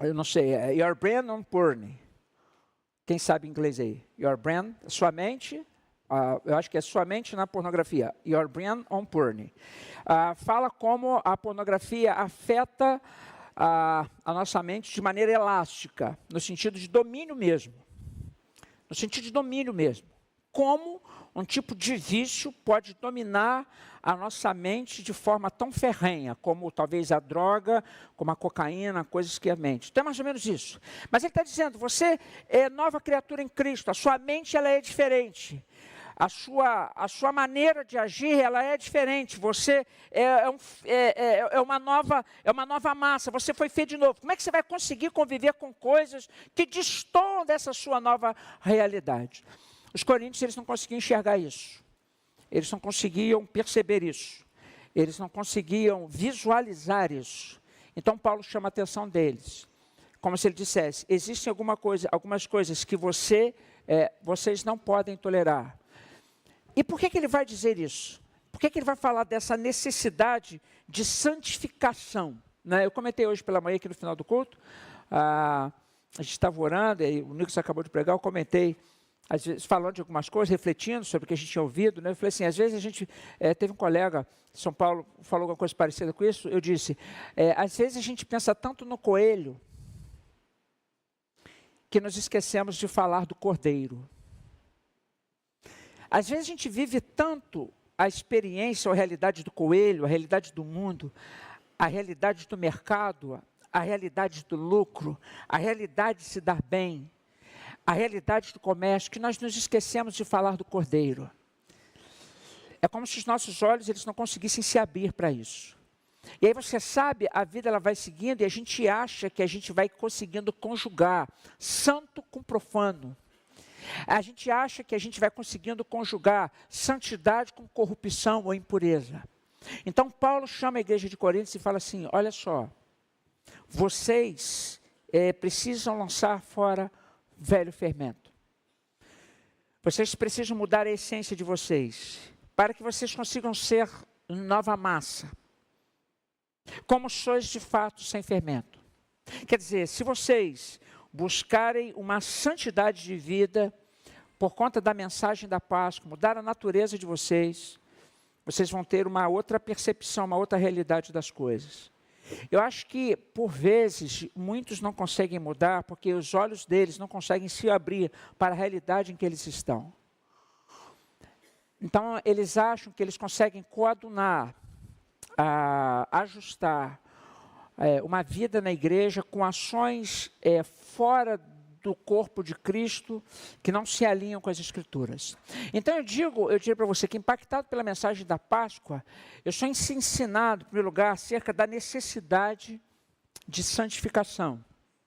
eu não sei, Your Brain on Porn. Quem sabe inglês aí? Your Brain, sua mente, eu acho que é sua mente na pornografia. Your Brain on Porn. Fala como a pornografia afeta a nossa mente de maneira elástica, no sentido de domínio mesmo. No sentido de domínio mesmo. Como um tipo de vício pode dominar a nossa mente de forma tão ferrenha, como talvez a droga, como a cocaína, coisas que a mente. Então é mais ou menos isso. Mas ele está dizendo, você é nova criatura em Cristo, a sua mente ela é diferente. A sua maneira de agir, ela é diferente. Você é uma nova massa. Você foi feito de novo. Como é que você vai conseguir conviver com coisas que destoam dessa sua nova realidade? Os coríntios, eles não conseguiam enxergar isso. Eles não conseguiam perceber isso. Eles não conseguiam visualizar isso. Então Paulo chama a atenção deles. Como se ele dissesse, existem algumas coisas que vocês não podem tolerar. E por que ele vai dizer isso? Por que ele vai falar dessa necessidade de santificação? Né? Eu comentei hoje pela manhã aqui no final do culto, a gente estava orando, e o Nicolas acabou de pregar, eu comentei, às vezes falando de algumas coisas, refletindo sobre o que a gente tinha ouvido, né? Eu falei assim, às vezes a gente, teve um colega de São Paulo, falou alguma coisa parecida com isso, eu disse, às vezes a gente pensa tanto no coelho, que nos esquecemos de falar do cordeiro. Às vezes a gente vive tanto a experiência ou a realidade do coelho, a realidade do mundo, a realidade do mercado, a realidade do lucro, a realidade de se dar bem, a realidade do comércio, que nós nos esquecemos de falar do cordeiro. É como se os nossos olhos eles não conseguissem se abrir para isso. E aí você sabe, a vida ela vai seguindo e a gente acha que a gente vai conseguindo conjugar santo com profano. A gente acha que a gente vai conseguindo conjugar santidade com corrupção ou impureza. Então Paulo chama a igreja de Corinto e fala assim, olha só, vocês precisam lançar fora velho fermento. Vocês precisam mudar a essência de vocês, para que vocês consigam ser nova massa. Como sois de fato sem fermento. Quer dizer, se vocês buscarem uma santidade de vida, por conta da mensagem da Páscoa, mudar a natureza de vocês, vocês vão ter uma outra percepção, uma outra realidade das coisas. Eu acho que, por vezes, muitos não conseguem mudar, porque os olhos deles não conseguem se abrir para a realidade em que eles estão. Então, eles acham que eles conseguem coadunar, ajustar uma vida na igreja com ações fora do corpo de Cristo que não se alinham com as Escrituras. Então eu digo para você que, impactado pela mensagem da Páscoa, eu sou ensinado, em primeiro lugar, acerca da necessidade de santificação.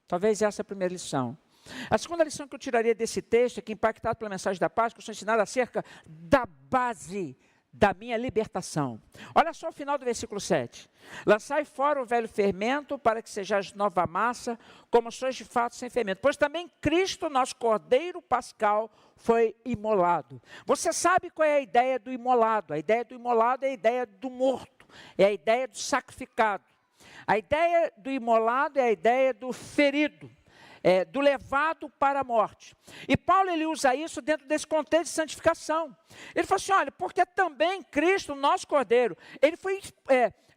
Talvez essa é a primeira lição. A segunda lição que eu tiraria desse texto é que, impactado pela mensagem da Páscoa, eu sou ensinado acerca da base da minha libertação. Olha só o final do versículo 7. Lançai fora o velho fermento, para que sejais nova massa, como sois de fato sem fermento. Pois também Cristo, nosso Cordeiro Pascal, foi imolado. Você sabe qual é a ideia do imolado? A ideia do imolado é a ideia do morto, é a ideia do sacrificado. A ideia do imolado é a ideia do ferido. Do levado para a morte. E Paulo ele usa isso dentro desse contexto de santificação. Ele fala assim, olha, porque também Cristo, nosso Cordeiro, ele foi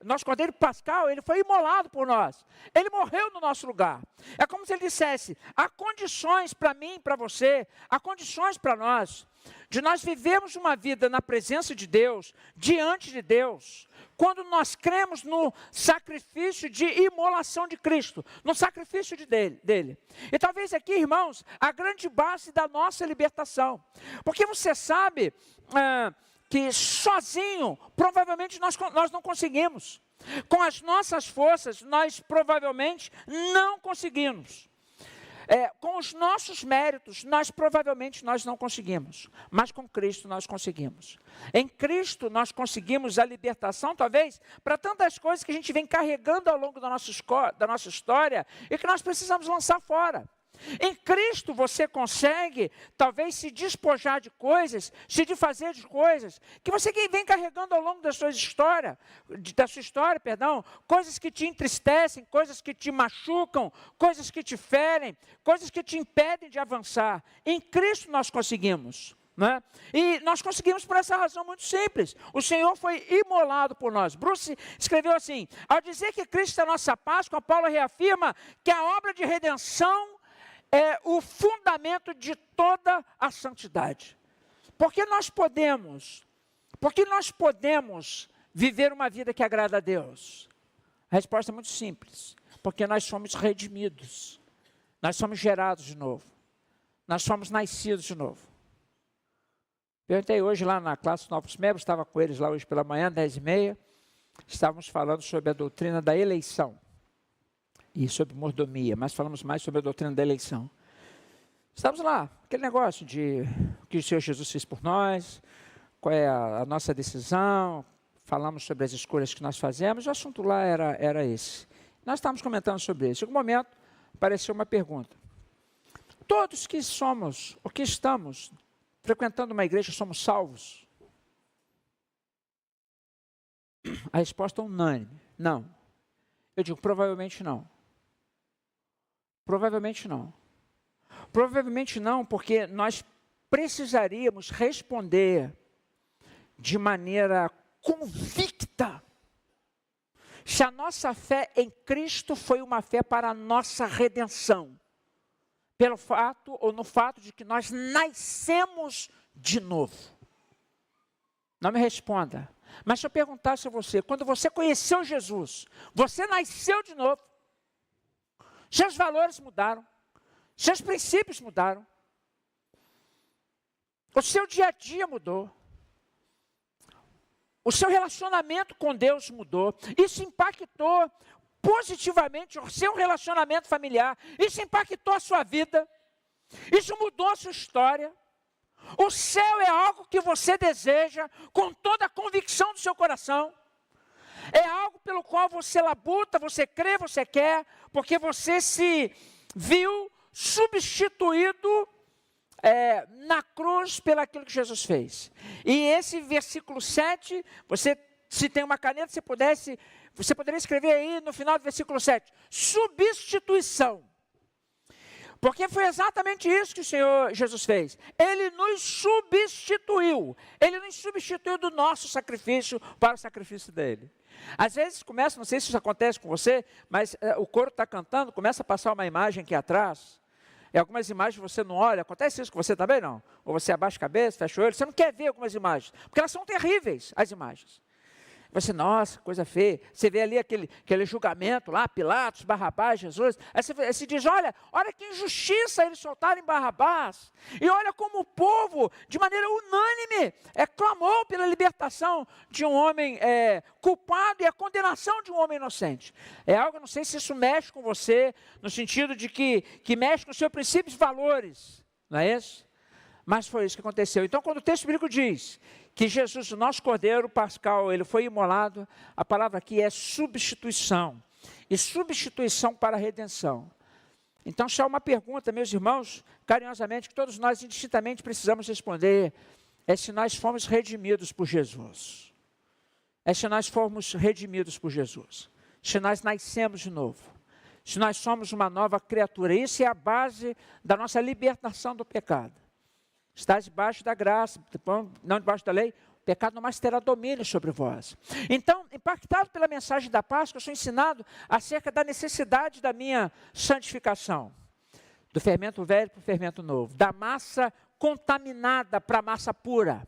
nosso Cordeiro Pascal, ele foi imolado por nós. Ele morreu no nosso lugar. É como se ele dissesse, há condições para mim, para você, há condições para nós, de nós vivermos uma vida na presença de Deus, diante de Deus, quando nós cremos no sacrifício de imolação de Cristo, no sacrifício dele. E talvez aqui, irmãos, a grande base da nossa libertação. Porque você sabe que sozinho, provavelmente nós não conseguimos. Com as nossas forças, nós provavelmente não conseguimos. Com os nossos méritos, provavelmente nós não conseguimos, mas com Cristo nós conseguimos. Em Cristo nós conseguimos a libertação, talvez, para tantas coisas que a gente vem carregando ao longo da nossa história e que nós precisamos lançar fora. Em Cristo você consegue, talvez, se despojar de coisas, se desfazer de coisas, que você vem carregando ao longo da sua história, coisas que te entristecem, coisas que te machucam, coisas que te ferem, coisas que te impedem de avançar. Em Cristo nós conseguimos. Né? E nós conseguimos por essa razão muito simples. O Senhor foi imolado por nós. Bruce escreveu assim, ao dizer que Cristo é a nossa Páscoa, Paulo reafirma que a obra de redenção é o fundamento de toda a santidade. Porque nós podemos viver uma vida que agrada a Deus? A resposta é muito simples. Porque nós somos redimidos. Nós somos gerados de novo. Nós somos nascidos de novo. Perguntei hoje lá na classe Novos Membros, estava com eles lá hoje pela manhã, 10h30. Estávamos falando sobre a doutrina da eleição. E sobre mordomia, mas falamos mais sobre a doutrina da eleição. Estamos lá, aquele negócio de o que o Senhor Jesus fez por nós, qual é a nossa decisão, falamos sobre as escolhas que nós fazemos, o assunto lá era esse. Nós estávamos comentando sobre isso. Em algum momento, apareceu uma pergunta. Todos que somos, ou que estamos frequentando uma igreja, somos salvos? A resposta é unânime, não. Eu digo, provavelmente não. Provavelmente não. Provavelmente não, porque nós precisaríamos responder de maneira convicta se a nossa fé em Cristo foi uma fé para a nossa redenção. Pelo fato, ou no fato de que nós nascemos de novo. Não me responda. Mas se eu perguntasse a você, quando você conheceu Jesus, você nasceu de novo? Seus valores mudaram, seus princípios mudaram, o seu dia a dia mudou, o seu relacionamento com Deus mudou, isso impactou positivamente o seu relacionamento familiar, isso impactou a sua vida, isso mudou a sua história. O céu é algo que você deseja com toda a convicção do seu coração. É algo pelo qual você labuta, você crê, você quer, porque você se viu substituído na cruz pelo aquilo que Jesus fez. E esse versículo 7, você, se tem uma caneta, você poderia escrever aí no final do versículo 7, substituição. Porque foi exatamente isso que o Senhor Jesus fez. Ele nos substituiu. Ele nos substituiu do nosso sacrifício para o sacrifício dele. Às vezes começa, não sei se isso acontece com você, mas o coro está cantando, começa a passar uma imagem aqui atrás. E algumas imagens você não olha. Acontece isso com você também, não? Ou você abaixa a cabeça, fecha o olho. Você não quer ver algumas imagens. Porque elas são terríveis, as imagens. Você, nossa, coisa feia. Você vê ali aquele julgamento lá, Pilatos, Barrabás, Jesus. Aí você diz, olha que injustiça eles soltaram em Barrabás. E olha como o povo, de maneira unânime, clamou pela libertação de um homem culpado e a condenação de um homem inocente. É algo, não sei se isso mexe com você, no sentido de que mexe com os seus princípios e valores. Não é isso? Mas foi isso que aconteceu. Então, quando o texto bíblico diz que Jesus, o nosso Cordeiro Pascal, ele foi imolado, a palavra aqui é substituição. E substituição para a redenção. Então, se há uma pergunta, meus irmãos, carinhosamente, que todos nós indistintamente precisamos responder, é se nós fomos redimidos por Jesus. É se nós fomos redimidos por Jesus. Se nós nascemos de novo. Se nós somos uma nova criatura. Isso é a base da nossa libertação do pecado. Está debaixo da graça, não debaixo da lei, O pecado não mais terá domínio sobre vós. Então, impactado pela mensagem da Páscoa, eu sou ensinado acerca da necessidade da minha santificação. Do fermento velho para o fermento novo. Da massa contaminada para a massa pura.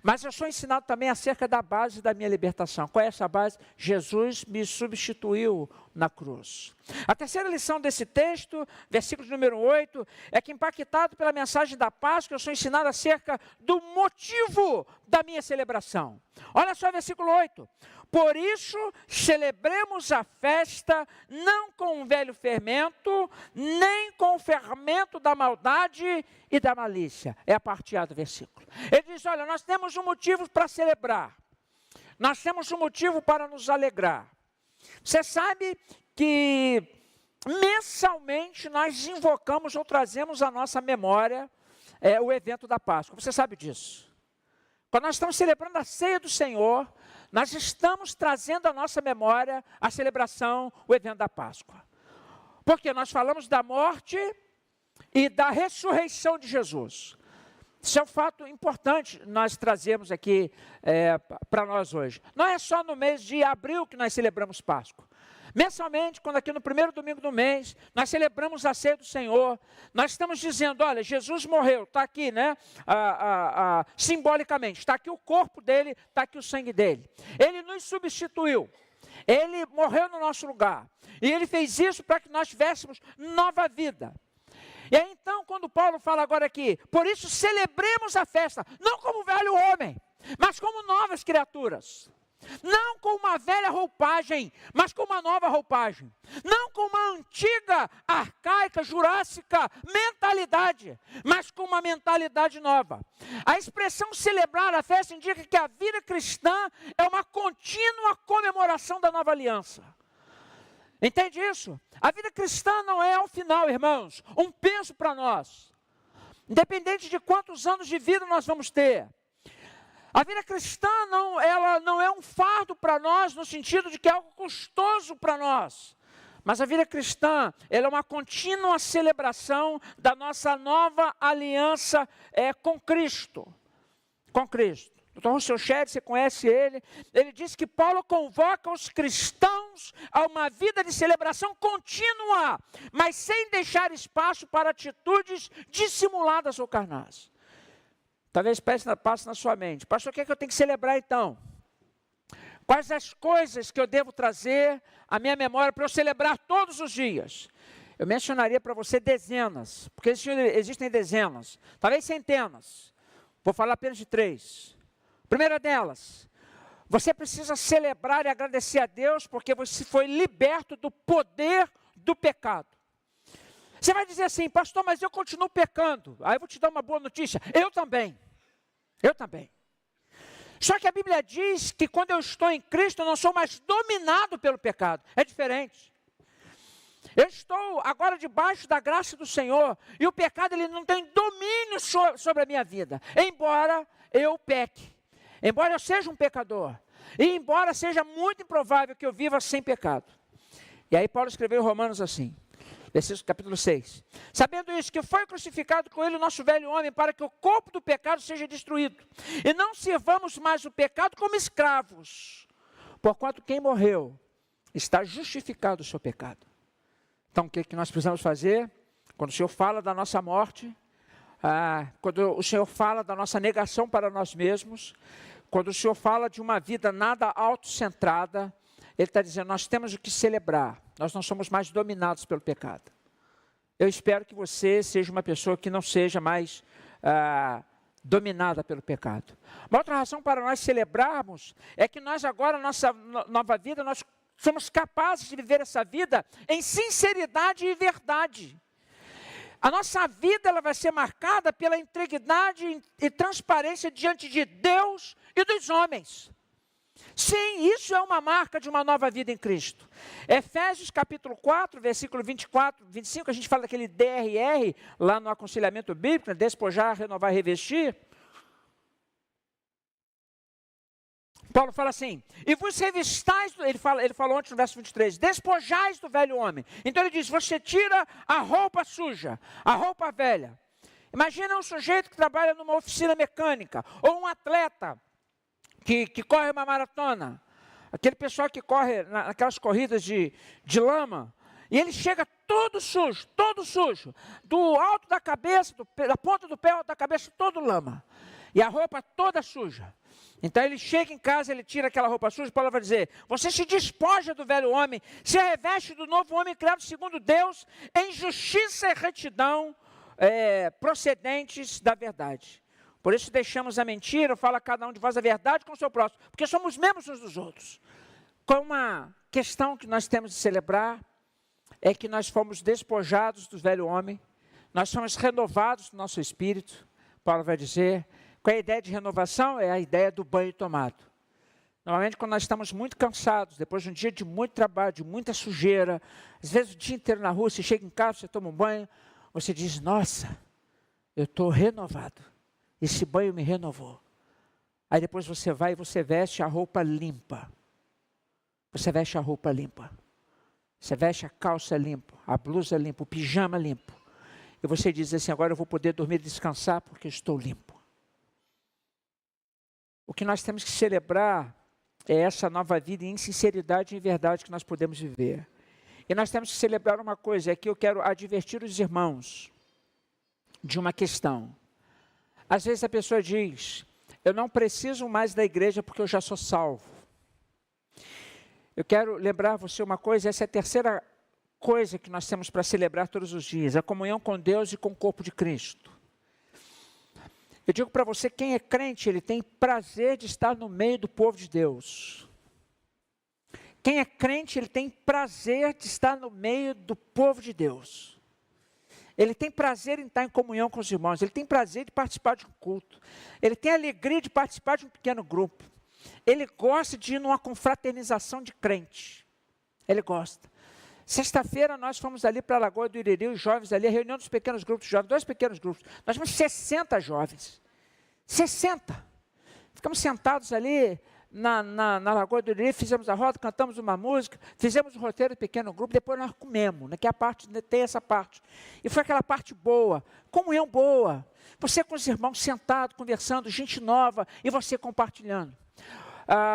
Mas eu sou ensinado também acerca da base da minha libertação. Qual é essa base? Jesus me substituiu na cruz. A terceira lição desse texto, versículo número 8, é que impactado pela mensagem da Páscoa, eu sou ensinado acerca do motivo da minha celebração. Olha só o versículo 8. Por isso, celebremos a festa, não com o velho fermento, nem com o fermento da maldade e da malícia. É a parte A do versículo. Ele diz, olha, nós temos um motivo para celebrar. Nós temos um motivo para nos alegrar. Você sabe que mensalmente nós invocamos ou trazemos à nossa memória o evento da Páscoa. Você sabe disso. Quando nós estamos celebrando a ceia do Senhor, nós estamos trazendo à nossa memória a celebração, o evento da Páscoa. Porque nós falamos da morte e da ressurreição de Jesus. Isso é um fato importante nós trazemos aqui para nós hoje. Não é só no mês de abril que nós celebramos Páscoa. Mensalmente, quando aqui no primeiro domingo do mês, nós celebramos a ceia do Senhor, nós estamos dizendo, olha, Jesus morreu, está aqui, né, simbolicamente, está aqui o corpo dele, está aqui o sangue dele. Ele nos substituiu, ele morreu no nosso lugar, e ele fez isso para que nós tivéssemos nova vida. E aí então, quando Paulo fala agora aqui, por isso celebremos a festa, não como velho homem, mas como novas criaturas. Não com uma velha roupagem, mas com uma nova roupagem. Não com uma antiga, arcaica, jurássica mentalidade, mas com uma mentalidade nova. A expressão celebrar a festa indica que a vida cristã é uma contínua comemoração da nova aliança. Entende isso? A vida cristã não é, ao final, irmãos, um peso para nós. Independente de quantos anos de vida nós vamos ter. A vida cristã ela não é um fardo para nós, no sentido de que é algo custoso para nós. Mas a vida cristã, ela é uma contínua celebração da nossa nova aliança com Cristo. Com Cristo. Dr. Russell Shedd, você conhece ele, ele diz que Paulo convoca os cristãos a uma vida de celebração contínua, mas sem deixar espaço para atitudes dissimuladas ou carnais. Talvez passe na sua mente, pastor, o que é que eu tenho que celebrar então? Quais as coisas que eu devo trazer à minha memória para eu celebrar todos os dias? Eu mencionaria para você dezenas, porque existem dezenas, talvez centenas. Vou falar apenas de 3. Primeira delas, você precisa celebrar e agradecer a Deus porque você foi liberto do poder do pecado. Você vai dizer assim, pastor, mas eu continuo pecando. Aí eu vou te dar uma boa notícia, eu também. Eu também. Só que a Bíblia diz que quando eu estou em Cristo, eu não sou mais dominado pelo pecado. É diferente. Eu estou agora debaixo da graça do Senhor, e o pecado ele não tem domínio sobre a minha vida. Embora eu peque, embora eu seja um pecador, e embora seja muito improvável que eu viva sem pecado. E aí Paulo escreveu em Romanos assim, capítulo 6. Sabendo isso, que foi crucificado com ele o nosso velho homem, para que o corpo do pecado seja destruído. E não sirvamos mais o pecado como escravos, porquanto quem morreu está justificado o seu pecado. Então, o que nós precisamos fazer? Quando o Senhor fala da nossa morte, quando o Senhor fala da nossa negação para nós mesmos, quando o Senhor fala de uma vida nada autocentrada, Ele está dizendo, nós temos o que celebrar, nós não somos mais dominados pelo pecado. Eu espero que você seja uma pessoa que não seja mais dominada pelo pecado. Uma outra razão para nós celebrarmos é que nós agora, nossa nova vida, nós somos capazes de viver essa vida em sinceridade e verdade. A nossa vida ela vai ser marcada pela integridade e transparência diante de Deus e dos homens. Sim, isso é uma marca de uma nova vida em Cristo. Efésios capítulo 4, versículo 24, 25, a gente fala daquele DRR, lá no aconselhamento bíblico, despojar, renovar, revestir. Paulo fala assim, e vos revistais, ele falou antes no verso 23, despojais do velho homem. Então ele diz, você tira a roupa suja, a roupa velha. Imagina um sujeito que trabalha numa oficina mecânica, ou um atleta, que corre uma maratona, aquele pessoal que corre naquelas corridas de lama, e ele chega todo sujo, do alto da cabeça, da ponta do pé da cabeça, todo lama, e a roupa toda suja. Então ele chega em casa, ele tira aquela roupa suja, Paulo vai dizer, você se despoja do velho homem, se reveste do novo homem criado segundo Deus, em justiça e retidão, procedentes da verdade. Por isso deixamos a mentira, fala cada um de vós a verdade com o seu próximo, porque somos membros uns dos outros. Com uma questão que nós temos de celebrar, é que nós fomos despojados do velho homem, nós fomos renovados no nosso espírito. Paulo vai dizer, qual é a ideia de renovação? É a ideia do banho tomado. Normalmente quando nós estamos muito cansados, depois de um dia de muito trabalho, de muita sujeira, às vezes o dia inteiro na rua, você chega em casa, você toma um banho, você diz, nossa, eu estou renovado, esse banho me renovou. Aí depois você vai e você veste a roupa limpa. Você veste a roupa limpa. Você veste a calça limpa, a blusa limpa, o pijama limpo. E você diz assim, agora eu vou poder dormir e descansar porque estou limpo. O que nós temos que celebrar é essa nova vida em sinceridade e em verdade que nós podemos viver. E nós temos que celebrar uma coisa, é que eu quero advertir os irmãos de uma questão. Às vezes a pessoa diz, eu não preciso mais da igreja porque eu já sou salvo. Eu quero lembrar você uma coisa, essa é a terceira coisa que nós temos para celebrar todos os dias, a comunhão com Deus e com o corpo de Cristo. Eu digo para você, quem é crente, ele tem prazer de estar no meio do povo de Deus. Quem é crente, ele tem prazer de estar no meio do povo de Deus. Ele tem prazer em estar em comunhão com os irmãos, ele tem prazer de participar de um culto, ele tem alegria de participar de um pequeno grupo. Ele gosta de ir numa confraternização de crente. Ele gosta. Sexta-feira nós fomos ali para a Lagoa do Iriri, os jovens ali, a reunião dos pequenos grupos de jovens, 2 pequenos grupos. Nós tínhamos 60 jovens. 60. Ficamos sentados ali na Lagoa do Iriri, fizemos a roda, cantamos uma música, fizemos o roteiro do pequeno grupo, depois nós comemos, né, que é a parte, tem essa parte. E foi aquela parte boa, comunhão boa. Você com os irmãos sentados, conversando, gente nova, e você compartilhando.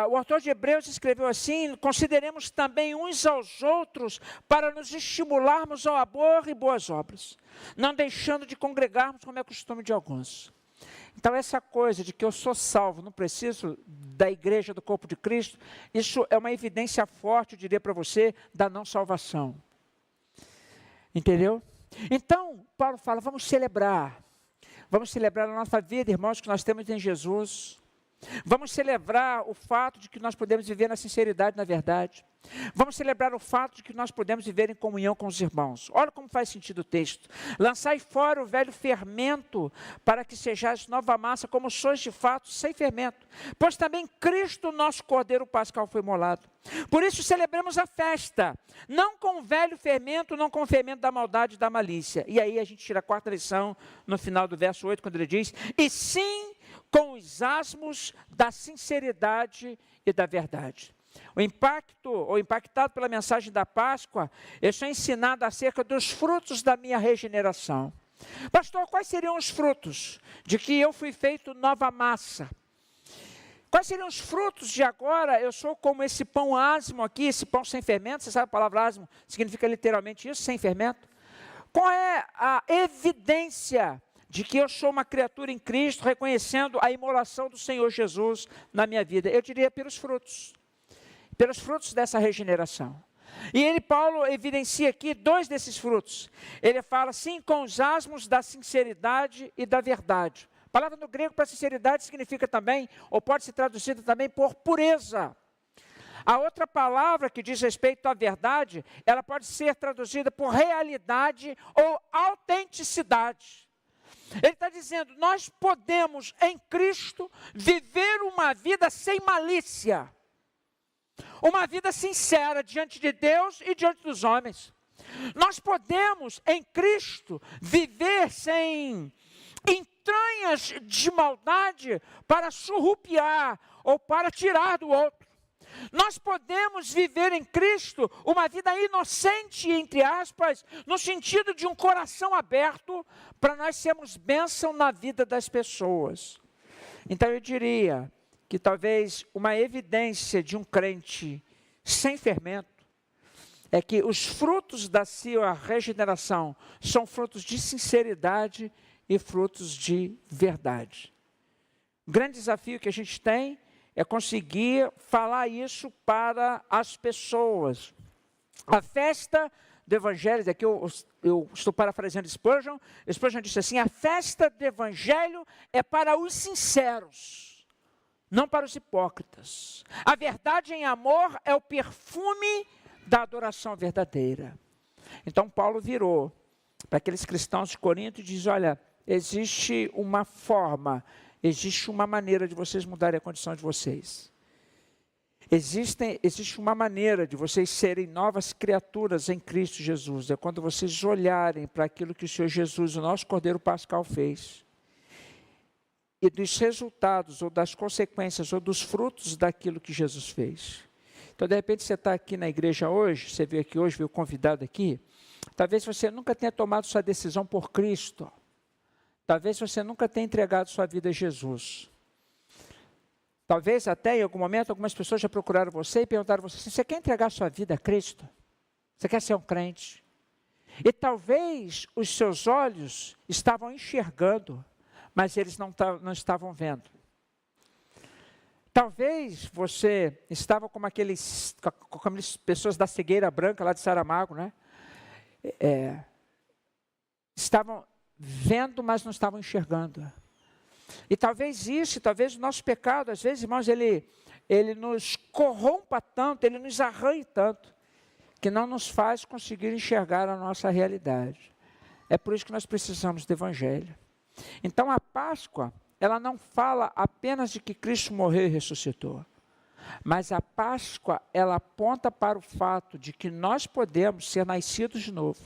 O autor de Hebreus escreveu assim, consideremos também uns aos outros para nos estimularmos ao amor e boas obras, não deixando de congregarmos como é costume de alguns. Então essa coisa de que eu sou salvo, não preciso da igreja do corpo de Cristo, isso é uma evidência forte, eu diria para você, da não salvação. Entendeu? Então, Paulo fala, vamos celebrar a nossa vida, irmãos, que nós temos em Jesus. Vamos celebrar o fato de que nós podemos viver na sinceridade, na verdade. Vamos celebrar o fato de que nós podemos viver em comunhão com os irmãos. Olha como faz sentido o texto. Lançai fora o velho fermento, para que sejais nova massa, como sois de fato, sem fermento. Pois também Cristo, nosso Cordeiro Pascal, foi imolado. Por isso celebremos a festa, não com o velho fermento, não com o fermento da maldade e da malícia. E aí a gente tira a quarta lição, no final do verso 8, quando ele diz, e sim com os asmos da sinceridade e da verdade. O impactado pela mensagem da Páscoa, eu sou ensinado acerca dos frutos da minha regeneração. Pastor, quais seriam os frutos de que eu fui feito nova massa? Quais seriam os frutos de agora? Eu sou como esse pão asmo aqui, esse pão sem fermento. Você sabe a palavra asmo significa literalmente isso, sem fermento? Qual é a evidência de que eu sou uma criatura em Cristo, reconhecendo a imolação do Senhor Jesus na minha vida? Eu diria pelos frutos dessa regeneração. E Paulo evidencia aqui 2 desses frutos. Ele fala assim, com os asmos da sinceridade e da verdade. A palavra no grego para sinceridade significa também, ou pode ser traduzida também por pureza. A outra palavra que diz respeito à verdade, ela pode ser traduzida por realidade ou autenticidade. Ele está dizendo, nós podemos em Cristo viver uma vida sem malícia. Uma vida sincera diante de Deus e diante dos homens. Nós podemos em Cristo viver sem entranhas de maldade para surrupiar ou para tirar do outro. Nós podemos viver em Cristo uma vida inocente, entre aspas, no sentido de um coração aberto para nós sermos bênção na vida das pessoas. Então eu diria que talvez uma evidência de um crente sem fermento é que os frutos da sua regeneração são frutos de sinceridade e frutos de verdade. O grande desafio que a gente tem é conseguir falar isso para as pessoas. A festa do Evangelho, daqui eu estou parafraseando Spurgeon disse assim: a festa do Evangelho é para os sinceros, não para os hipócritas. A verdade em amor é o perfume da adoração verdadeira. Então Paulo virou para aqueles cristãos de Corinto e diz: olha, existe uma forma, existe uma maneira de vocês mudarem a condição de vocês. Existe uma maneira de vocês serem novas criaturas em Cristo Jesus. É quando vocês olharem para aquilo que o Senhor Jesus, o nosso Cordeiro Pascal, fez. E dos resultados, ou das consequências, ou dos frutos daquilo que Jesus fez. Então, de repente, você está aqui na igreja hoje, você veio aqui hoje, veio convidado aqui. Talvez você nunca tenha tomado sua decisão por Cristo. Talvez você nunca tenha entregado sua vida a Jesus. Talvez até em algum momento algumas pessoas já procuraram você e perguntaram a você assim: você quer entregar sua vida a Cristo? Você quer ser um crente? E talvez os seus olhos estavam enxergando, mas eles não estavam vendo. Talvez você estava como aquelas pessoas da cegueira branca lá de Saramago, né? Estavam vendo, mas não estavam enxergando. E talvez o nosso pecado, às vezes, irmãos, ele nos corrompa tanto, ele nos arranha tanto, que não nos faz conseguir enxergar a nossa realidade. É por isso que nós precisamos do Evangelho. Então, a Páscoa, ela não fala apenas de que Cristo morreu e ressuscitou, mas a Páscoa, ela aponta para o fato de que nós podemos ser nascidos de novo,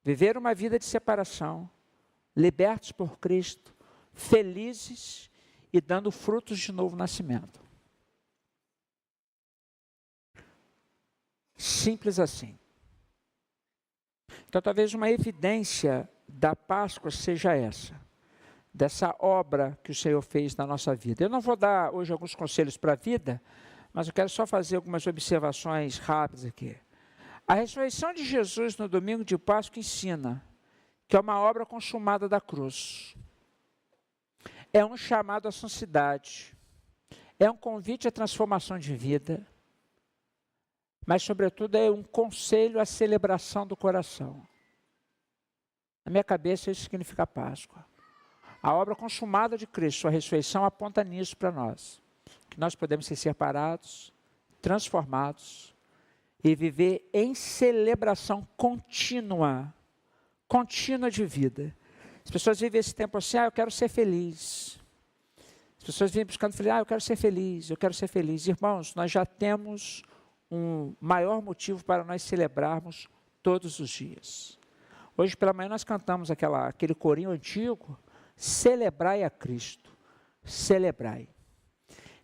viver uma vida de separação, libertos por Cristo, felizes e dando frutos de novo nascimento. Simples assim. Então, talvez uma evidência da Páscoa seja essa, dessa obra que o Senhor fez na nossa vida. Eu não vou dar hoje alguns conselhos para a vida, mas eu quero só fazer algumas observações rápidas aqui. A ressurreição de Jesus no domingo de Páscoa ensina que é uma obra consumada da cruz. É um chamado à santidade, é um convite à transformação de vida, mas, sobretudo, é um conselho à celebração do coração. Na minha cabeça, isso significa Páscoa. A obra consumada de Cristo, sua ressurreição, aponta nisso para nós, que nós podemos ser separados, transformados e viver em celebração contínua de vida. As pessoas vivem esse tempo assim: eu quero ser feliz. As pessoas vivem buscando feliz: eu quero ser feliz, eu quero ser feliz. Irmãos, nós já temos um maior motivo para nós celebrarmos todos os dias. Hoje pela manhã nós cantamos aquele corinho antigo: celebrai a Cristo, celebrai.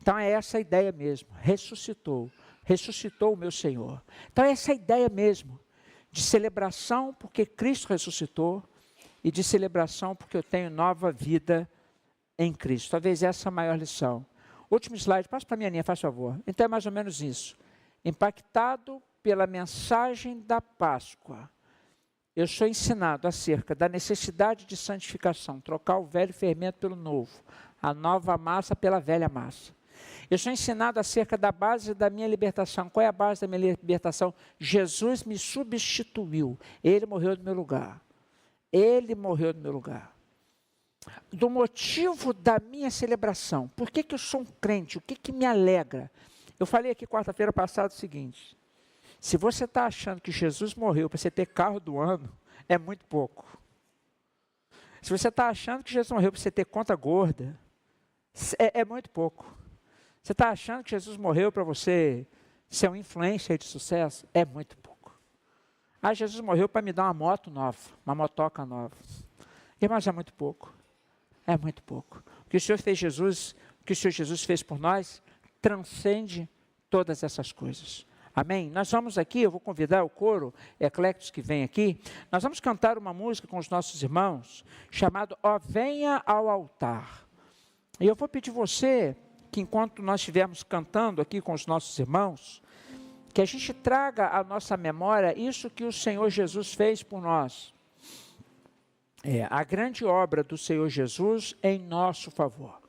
Então é essa a ideia mesmo: ressuscitou o meu Senhor. Então é essa a ideia mesmo, de celebração porque Cristo ressuscitou, e de celebração porque eu tenho nova vida em Cristo. Talvez essa é a maior lição. Último slide, passa para a minha linha, faz favor. Então é mais ou menos isso. Impactado pela mensagem da Páscoa, eu sou ensinado acerca da necessidade de santificação, trocar o velho fermento pelo novo, a nova massa pela velha massa. Eu sou ensinado acerca da base da minha libertação. Qual é a base da minha libertação? Jesus me substituiu, Ele morreu no meu lugar. Ele morreu no meu lugar. Do motivo da minha celebração, por que eu sou um crente? O que me alegra? Eu falei aqui quarta-feira passada o seguinte: se você está achando que Jesus morreu para você ter carro do ano, é muito pouco. Se você está achando que Jesus morreu para você ter conta gorda, é muito pouco. Você está achando que Jesus morreu para você ser um influencer de sucesso, é muito pouco. Jesus morreu para me dar uma moto nova, uma motoca nova. Irmãos, é muito pouco. É muito pouco. O que o Senhor Jesus fez por nós transcende todas essas coisas. Amém? Nós vamos aqui, eu vou convidar o coro Eclectos que vem aqui, nós vamos cantar uma música com os nossos irmãos, chamado Ó Venha ao Altar. E eu vou pedir você que enquanto nós estivermos cantando aqui com os nossos irmãos, que a gente traga à nossa memória isso que o Senhor Jesus fez por nós. A grande obra do Senhor Jesus em nosso favor.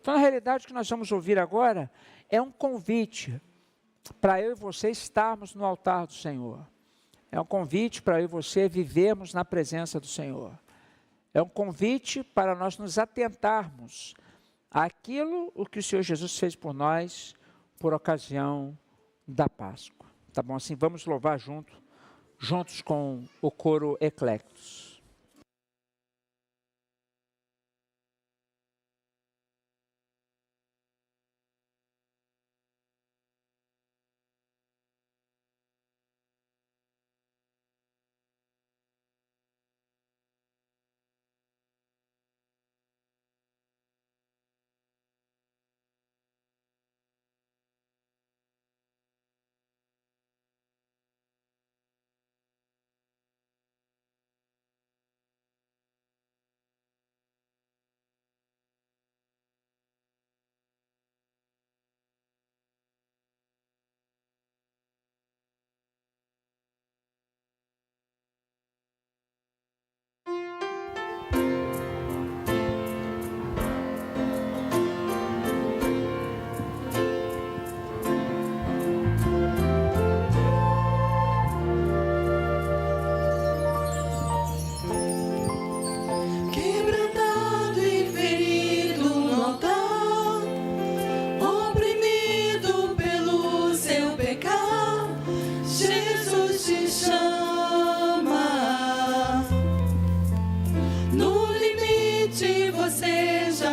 Então, na realidade, o que nós vamos ouvir agora é um convite para eu e você estarmos no altar do Senhor. É um convite para eu e você vivermos na presença do Senhor. É um convite para nós nos atentarmos àquilo o que o Senhor Jesus fez por nós por ocasião da Páscoa. Tá bom? Assim, vamos louvar juntos com o coro Eclectos.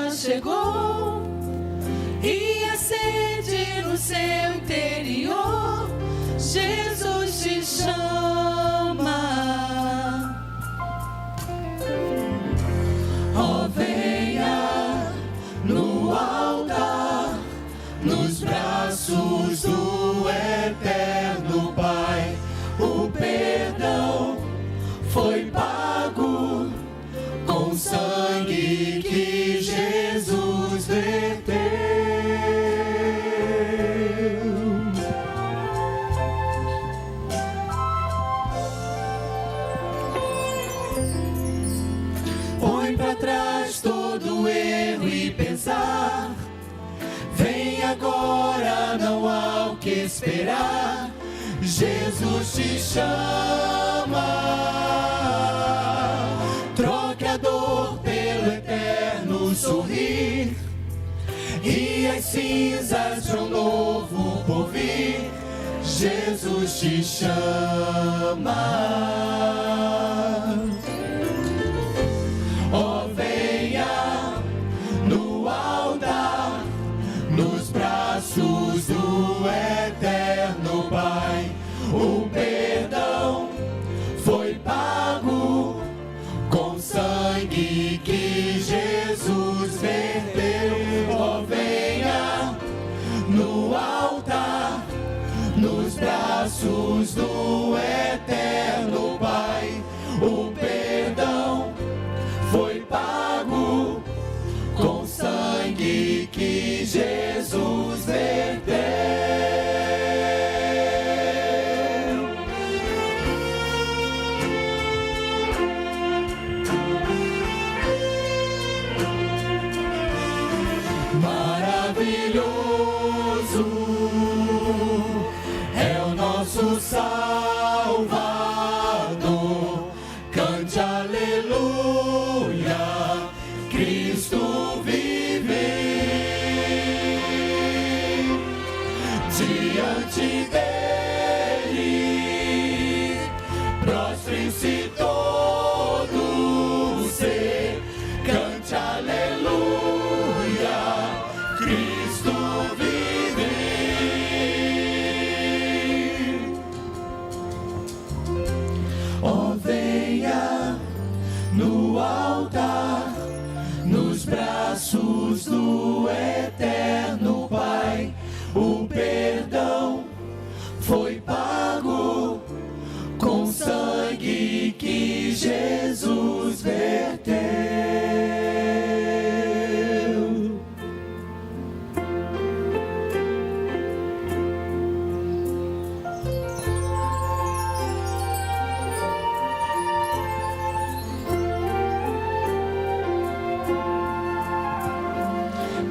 Chegou e a sede no seu interior, Jesus te chama. Oh, venha no altar, nos braços do eterno Pai. O perdão foi pago com sangue que Jesus verteu. Põe pra trás todo erro e pensar. Vem agora, não há o que esperar. Jesus te chama. Troque a dor pelo eterno sorrir e as cinzas de um novo porvir. Jesus te chama. Oh, venha no altar, nos braços do eterno Pai. O perdão foi pago com sangue que Jesus verteu. Oh, venha no altar, nos braços do eterno Pai. O perdão foi pago com sangue que Jesus verteu. Maravilhoso é o nosso Salvador. Cante aleluia, Cristo vive. Diante dele prostre-se todo ser. Cante aleluia, Cristo vive. Oh, venha no altar, nos braços do eterno Pai. O perdão foi pago com sangue que Jesus verteu.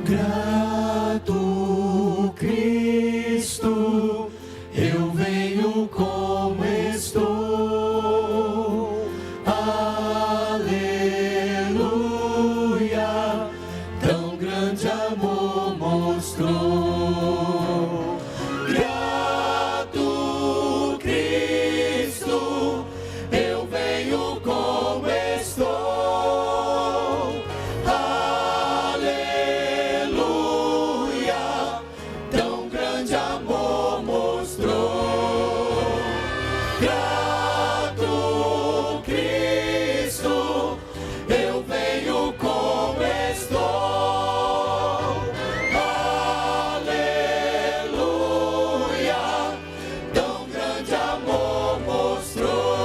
Grato, Cristo, eu venho como estou. Aleluia, tão grande amor mostrou. Grato, Cristo, eu venho como estou. Aleluia, tão grande amor mostrou. Grato, Cristo, eu venho como estou. Aleluia, tão grande amor mostrou.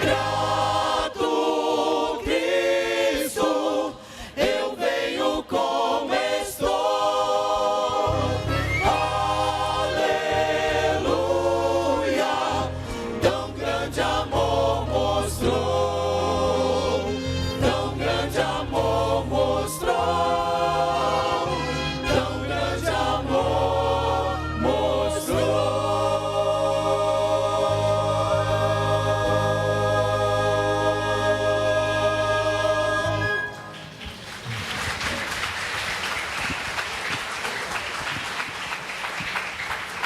Grato, Cristo, eu venho como estou. Aleluia, tão grande amor mostrou. Tão grande amor mostrou. Tão grande amor mostrou.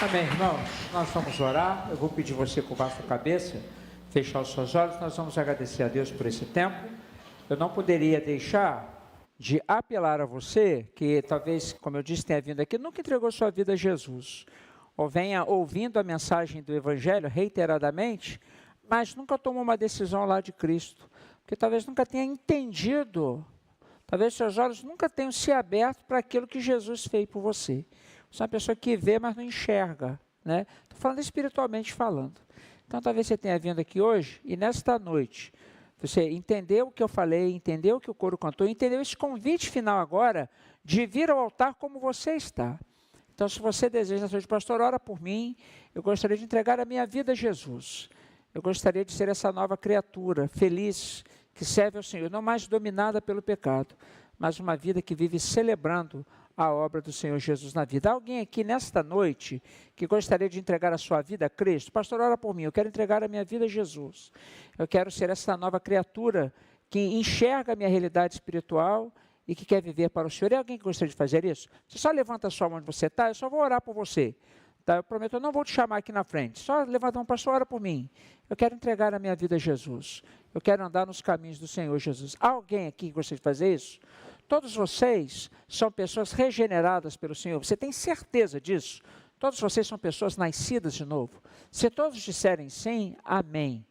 Amém, irmãos. Nós vamos orar. Eu vou pedir você curvar sua cabeça, fechar os seus olhos. Nós vamos agradecer a Deus por esse tempo. Eu não poderia deixar de apelar a você, que talvez, como eu disse, tenha vindo aqui, nunca entregou sua vida a Jesus, ou venha ouvindo a mensagem do Evangelho reiteradamente, mas nunca tomou uma decisão ao lado de Cristo, porque talvez nunca tenha entendido, talvez seus olhos nunca tenham se aberto para aquilo que Jesus fez por você. Você é uma pessoa que vê, mas não enxerga, né? Estou falando espiritualmente falando. Então, talvez você tenha vindo aqui hoje e nesta noite, você entendeu o que eu falei, entendeu o que o coro cantou, entendeu esse convite final agora de vir ao altar como você está. Então, se você deseja, pastor, ora por mim, eu gostaria de entregar a minha vida a Jesus. Eu gostaria de ser essa nova criatura, feliz, que serve ao Senhor, não mais dominada pelo pecado, mas uma vida que vive celebrando a obra do Senhor Jesus na vida. Há alguém aqui nesta noite que gostaria de entregar a sua vida a Cristo? Pastor, ora por mim, eu quero entregar a minha vida a Jesus. Eu quero ser essa nova criatura que enxerga a minha realidade espiritual e que quer viver para o Senhor. É alguém que gostaria de fazer isso? Você só levanta a sua mão onde você está, eu só vou orar por você. Tá? Eu prometo, eu não vou te chamar aqui na frente. Só levanta a mão, pastor, ora por mim. Eu quero entregar a minha vida a Jesus. Eu quero andar nos caminhos do Senhor Jesus. Há alguém aqui que gostaria de fazer isso? Todos vocês são pessoas regeneradas pelo Senhor. Você tem certeza disso? Todos vocês são pessoas nascidas de novo. Se todos disserem sim, amém.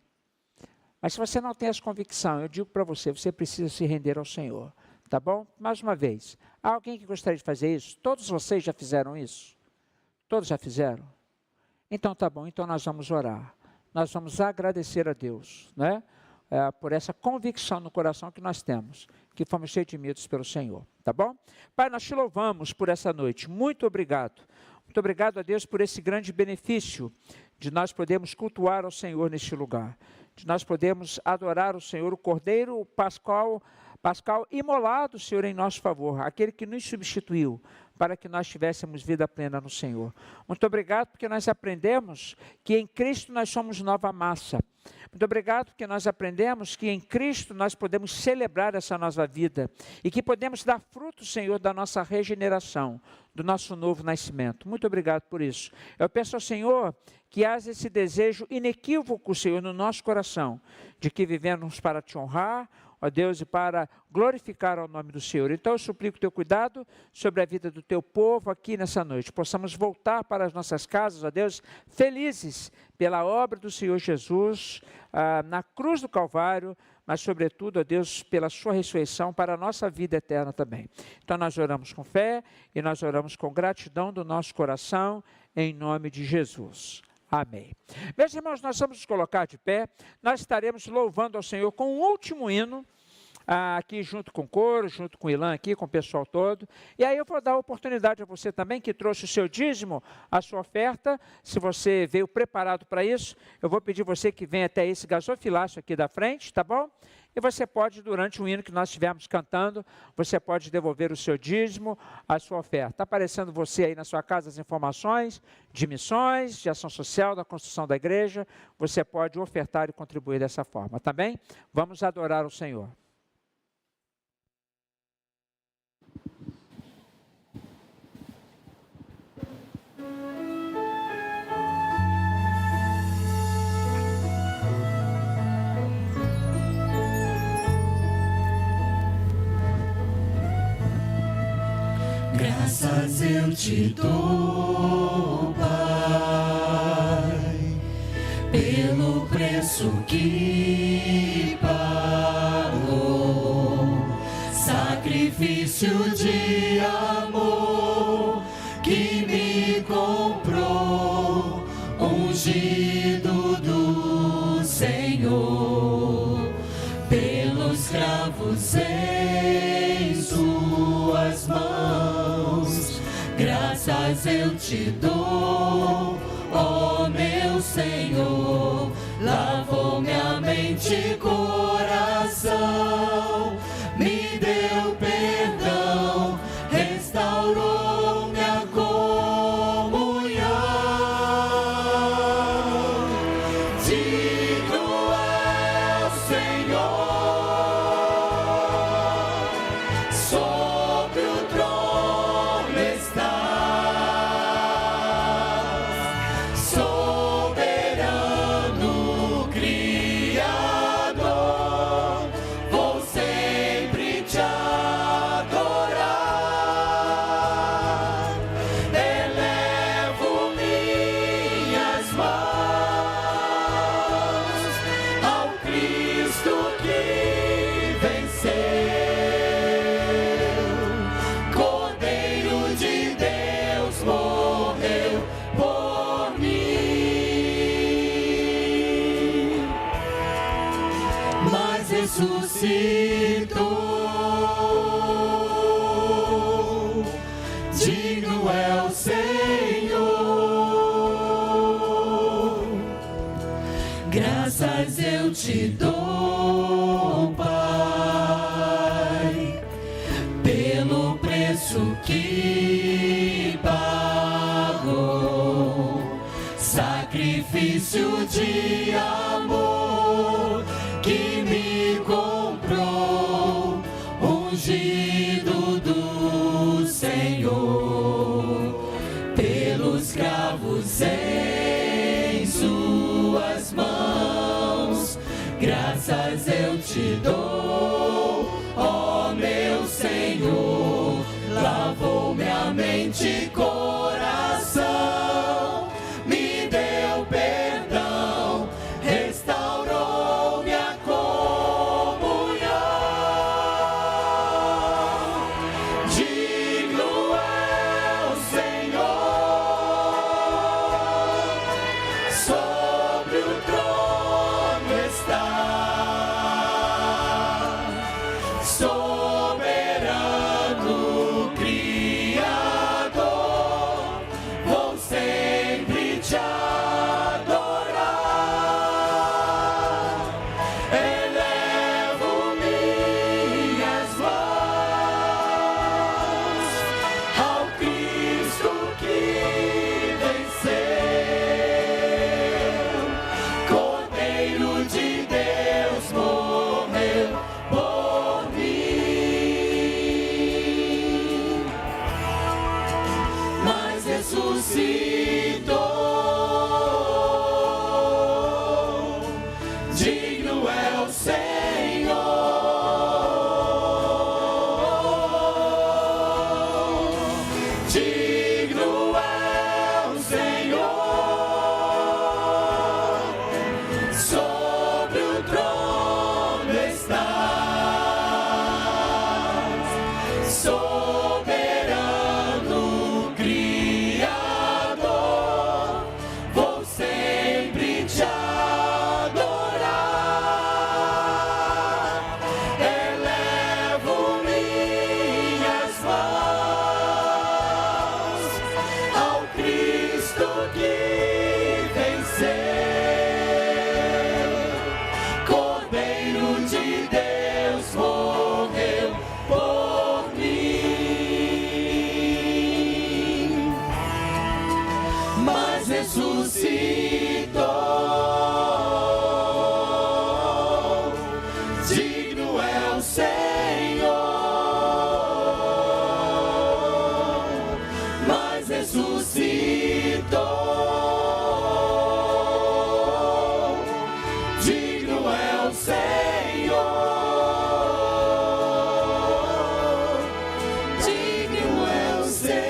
Mas se você não tem essa convicção, eu digo para você, você precisa se render ao Senhor. Tá bom? Mais uma vez. Há alguém que gostaria de fazer isso? Todos vocês já fizeram isso? Todos já fizeram? Então tá bom, então nós vamos orar. Nós vamos agradecer a Deus, né? Por essa convicção no coração que nós temos, que fomos redimidos pelo Senhor, tá bom? Pai, nós te louvamos por essa noite, muito obrigado. Muito obrigado a Deus por esse grande benefício de nós podermos cultuar ao Senhor neste lugar, de nós podermos adorar o Senhor, o Cordeiro Pascal imolado, Senhor, em nosso favor, aquele que nos substituiu para que nós tivéssemos vida plena no Senhor. Muito obrigado porque nós aprendemos que em Cristo nós somos nova massa. Muito obrigado porque nós aprendemos que em Cristo nós podemos celebrar essa nova vida e que podemos dar fruto, Senhor, da nossa regeneração, do nosso novo nascimento. Muito obrigado por isso. Eu peço ao Senhor que haja esse desejo inequívoco, Senhor, no nosso coração, de que vivemos para te honrar, ó Deus, e para glorificar o nome do Senhor. Então eu suplico o teu cuidado sobre a vida do teu povo aqui nessa noite. Possamos voltar para as nossas casas, ó Deus, felizes pela obra do Senhor Jesus na cruz do Calvário, mas sobretudo, ó Deus, pela sua ressurreição para a nossa vida eterna também. Então nós oramos com fé e nós oramos com gratidão do nosso coração, em nome de Jesus. Amém. Meus irmãos, nós vamos nos colocar de pé, nós estaremos louvando ao Senhor com o último hino, aqui junto com o coro, junto com o Ilan aqui, com o pessoal todo, e aí eu vou dar a oportunidade a você também, que trouxe o seu dízimo, a sua oferta, se você veio preparado para isso, eu vou pedir você que venha até esse gasofilácio aqui da frente, tá bom? E você pode, durante o hino que nós estivermos cantando, você pode devolver o seu dízimo, a sua oferta. Está aparecendo você aí na sua casa as informações de missões, de ação social, da construção da igreja. Você pode ofertar e contribuir dessa forma, tá bem? Vamos adorar o Senhor. Graças eu te dou, Pai, pelo preço que pagou, sacrifício de amor que me comprou, ungido do Senhor, pelos cravos em suas mãos. Graças eu te dou, ó meu Senhor, lavou minha mente e coração, me deu perdão, restaurou minha comunhão. Digno é o Senhor, sobre o trono está, soberano Criador, vou sempre te adorar. Elevo minhas mãos ao Cristo que venceu, Cordeiro de Deus morreu por mim, mas ressuscitou. Digno é o Senhor. Graças eu te dou, Pai, pelo preço que pagou, sacrifício de amor que me comprou, ungido do Senhor, pelos cravos em suas mãos. Graças eu te dou, ó meu Senhor, lavou minha mente e coração, me deu perdão, restaurou minha comunhão. Digno é o Senhor, sobre o trono está, soberano Criador, vou sempre te adorar. Elevo minhas mãos ao Cristo que venceu, Cordeiro de Deus morreu por mim, mas ressuscitou. Digno é o Senhor, digno é o Senhor, sobre o trono está, soberano Criador, ressuscitou. Digno é o Senhor, mas ressuscitou. Digno é o Senhor, digno é o Senhor.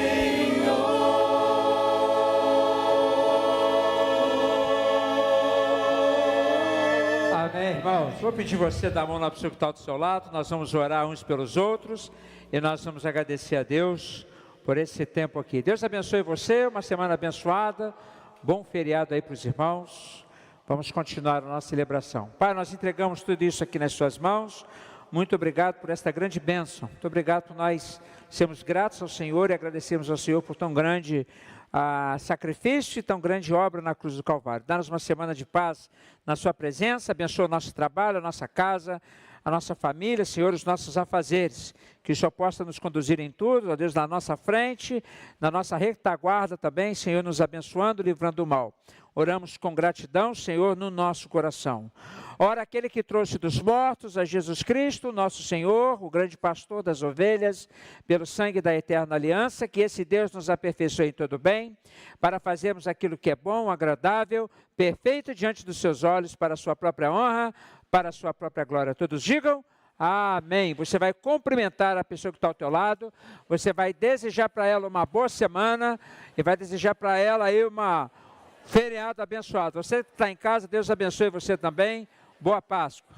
Amém, irmãos. Vou pedir você dar a mão na pessoa que está do seu lado. Nós vamos orar uns pelos outros e nós vamos agradecer a Deus por esse tempo aqui. Deus abençoe você, uma semana abençoada. Bom feriado aí para os irmãos. Vamos continuar a nossa celebração. Pai, nós entregamos tudo isso aqui nas suas mãos. Muito obrigado por esta grande bênção. Muito obrigado por nós sermos gratos ao Senhor e agradecemos ao Senhor por tão grande sacrifício e tão grande obra na cruz do Calvário. Dá-nos uma semana de paz na sua presença. Abençoa o nosso trabalho, a nossa casa, a nossa família, Senhor, os nossos afazeres. Que o Senhor possa nos conduzir em tudo, ó Deus, na nossa frente, na nossa retaguarda também, Senhor, nos abençoando, livrando do mal. Oramos com gratidão, Senhor, no nosso coração. Ora, aquele que trouxe dos mortos a Jesus Cristo, nosso Senhor, o grande pastor das ovelhas, pelo sangue da eterna aliança, que esse Deus nos aperfeiçoe em todo bem, para fazermos aquilo que é bom, agradável, perfeito diante dos seus olhos, para a sua própria honra, para a sua própria glória. Todos digam amém. Você vai cumprimentar a pessoa que está ao teu lado, você vai desejar para ela uma boa semana e vai desejar para ela aí uma feriado abençoado. Você que está em casa, Deus abençoe você também. Boa Páscoa.